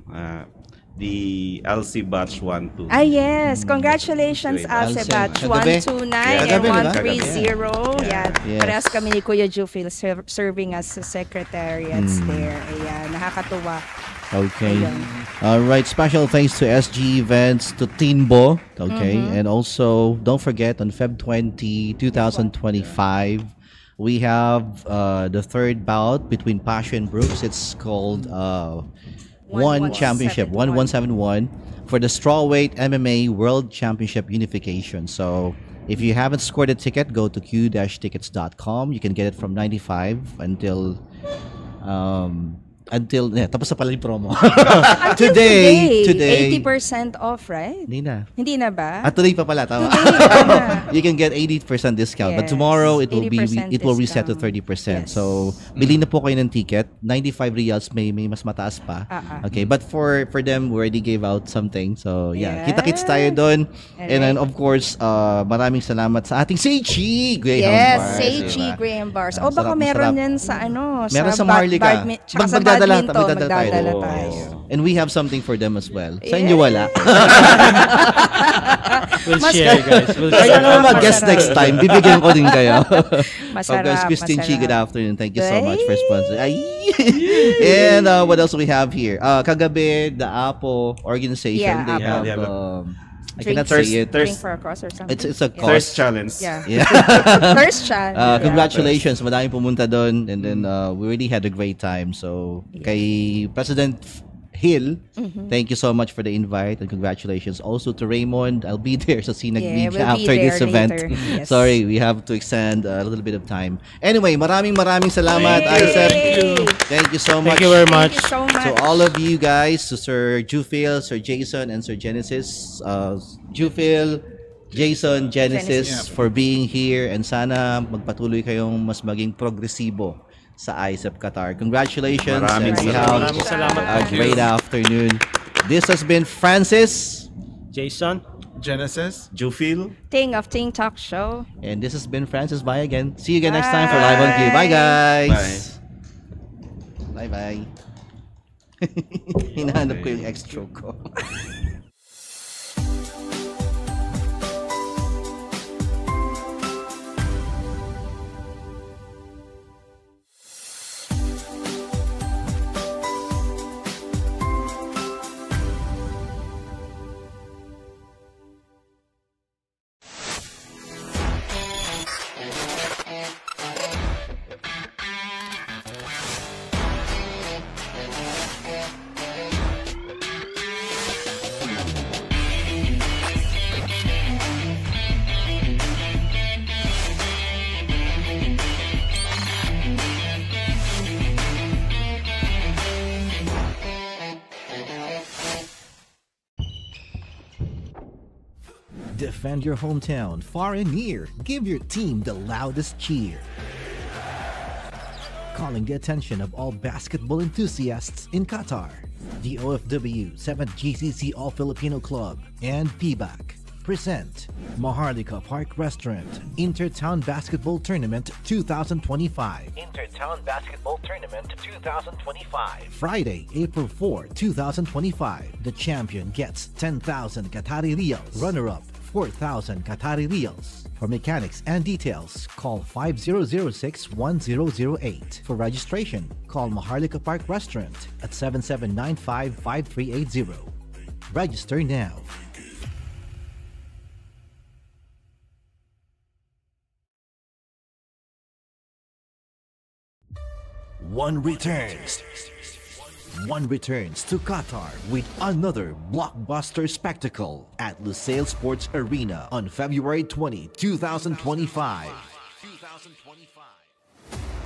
the LC Batch 1-2. Yes. Congratulations, LC Batch 129 and 130. Parehas kami ni Kuya Jufil serving as secretariats there. Ayan. Nakakatuwa. Okay. All right. Special thanks to SG Events, to Tinbo. Okay. And also, don't forget, on Feb 20, 2025, we have the third bout between Pasha and Brooks. It's called One Championship, 1171, for the Strawweight MMA World Championship Unification. So, if you haven't scored a ticket, go to q-tickets.com. You can get it from 95 until tapos na pala yung promo. Today 80% off, right? Hindi na ba? Today pa pala, tama. You can get 80% discount, but tomorrow it will reset to 30%. So bili na po kayo ng ticket. 95 reals, may mas mataas pa. Okay, but for them we already gave out something. So kita-kits tayo doon. And then of course, maraming salamat sa ating Seichi Graham Bars. Seichi Graham Bars. Baka meron yan sa meron sa Maharlika. Magdadala tayo. And we have something for them as well. Sa inyo wala. We'll share, guys. Kaya nga mag-guest next time. Bibigyan ko din kayo. Masarap. Christine Chi, good afternoon. Thank you so much for sponsoring. And what else we have here? Kagabi, the APO organization. They have I cannot say it. Drink for a cause or something. It's a cause. Thirst challenge. Thirst challenge. Congratulations. Madaming pumunta doon. And then we really had a great time. So, kay President Hill, thank you so much for the invite and congratulations. Also to Raymond, I'll be there sa Sinag Beach after this event. Yes. Sorry, we have to extend a little bit of time. Anyway, maraming salamat, ISEP. Thank you so much. Thank you very much. Thank you so much. To all of you guys, to Sir Jufil, Sir Jason, and Sir Genesis. Jufil, Jason, Genesis, for being here, and sana magpatuloy kayong mas maging progresibo sa ISEP Qatar. Congratulations. Maraming salamat. A great afternoon. This has been Francis, Jason, Genesis, Jufil, Ting of Ting Talk Show. and this has been Francis. Bye again. See you again next time for Live on Q. Bye, guys. Bye. Hinahanap ko yung extra ko. Defend your hometown far and near. Give your team the loudest cheer. calling the attention of all basketball enthusiasts in Qatar. The OFW 7th GCC All Filipino Club and PBAC present Maharlika Park Restaurant Intertown Basketball Tournament 2025. Intertown Basketball Tournament 2025. Friday, April 4, 2025. The champion gets 10,000 Qatari Riyals. Runner-up, 4,000 Qatari Riyals. For mechanics and details, call 5006-1008. For registration, call Maharlika Park Restaurant at 7795-5380. Register now. One returns to Qatar with another blockbuster spectacle at Lusail Sports Arena on February 20, 2025.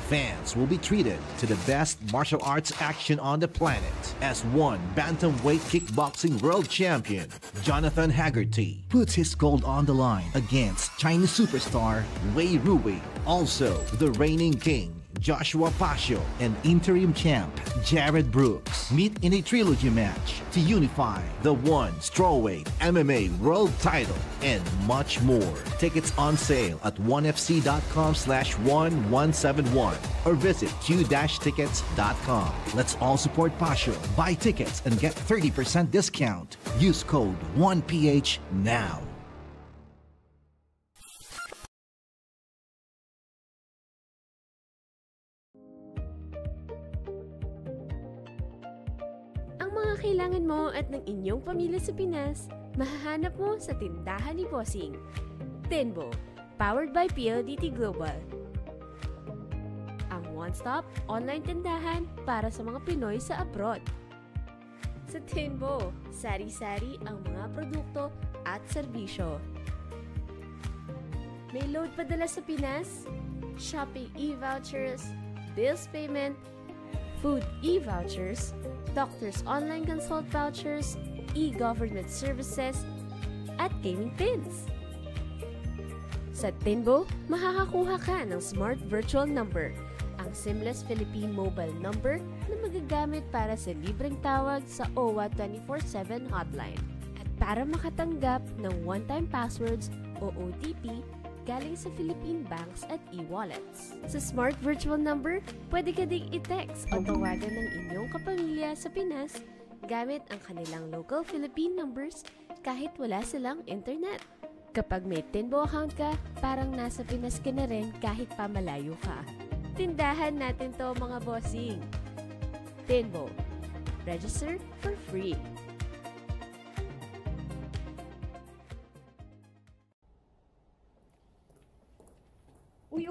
Fans will be treated to the best martial arts action on the planet as one bantamweight kickboxing world champion, Jonathan Haggerty, puts his gold on the line against Chinese superstar Wei Rui. Also, the reigning king, Joshua Pasio, and interim champ Jared Brooks meet in a trilogy match to unify the one strawweight MMA world title and much more. Tickets on sale at onefc.com/1171 or visit q-tickets.com. Let's all support Pasio. Buy tickets and get 30% discount. Use code 1PH now. Kailangan mo at ng inyong pamilya sa Pinas, mahahanap mo sa tindahan ni Bossing. Tenbo, powered by PLDT Global. Ang one-stop online tindahan para sa mga Pinoy sa abroad. Sa Tenbo, sari-sari ang mga produkto at serbisyo. May load padala sa Pinas, shopping e-vouchers, bills payment, food e-vouchers, doctors online consult vouchers, e-government services, at gaming pins. Sa Tenbo, makakakuha ka ng Smart Virtual Number, ang seamless Philippine mobile number na magagamit para sa libreng tawag sa OWA 24/7 hotline. At para makatanggap ng one-time passwords o OTP galing sa Philippine banks at e-wallets. Sa Smart Virtual Number, pwede ka ding i-text o tawagan ng inyong kapamilya sa Pinas gamit ang kanilang local Philippine numbers kahit wala silang internet. Kapag may Tenbo account ka, parang nasa Pinas ka na rin kahit pa malayo ka. Tindahan natin to mga bossing. Tenbo. Register for free.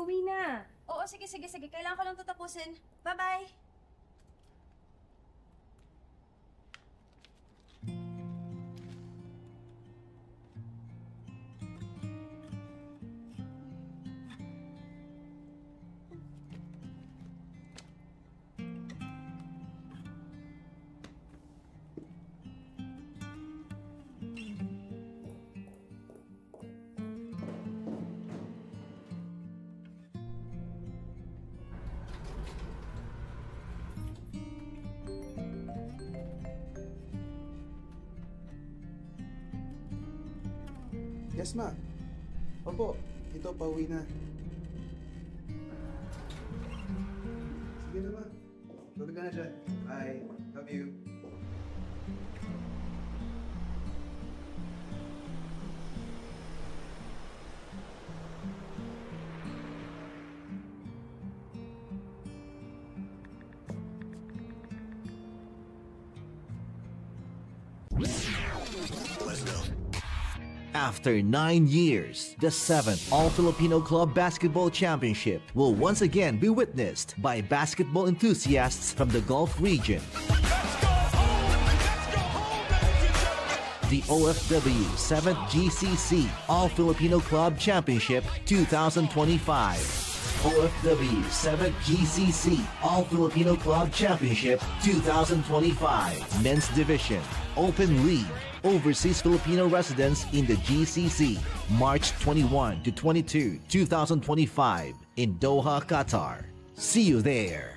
Uwi na. Oo, sige. Kailangan ko lang ito tapusin. Bye-bye. Yes, ma. Opo, ito, pauwi na. Sige na, ma. Tulog ka na dyan. I love you. Let's go. After 9 years, the 7th All-Filipino Club Basketball Championship will once again be witnessed by basketball enthusiasts from the Gulf region. The OFW 7th GCC All-Filipino Club Championship 2025. OFW 7th GCC All-Filipino Club Championship 2025. Men's Division, Open League, Overseas Filipino Residents in the GCC, March 21 to 22, 2025 in Doha, Qatar. See you there.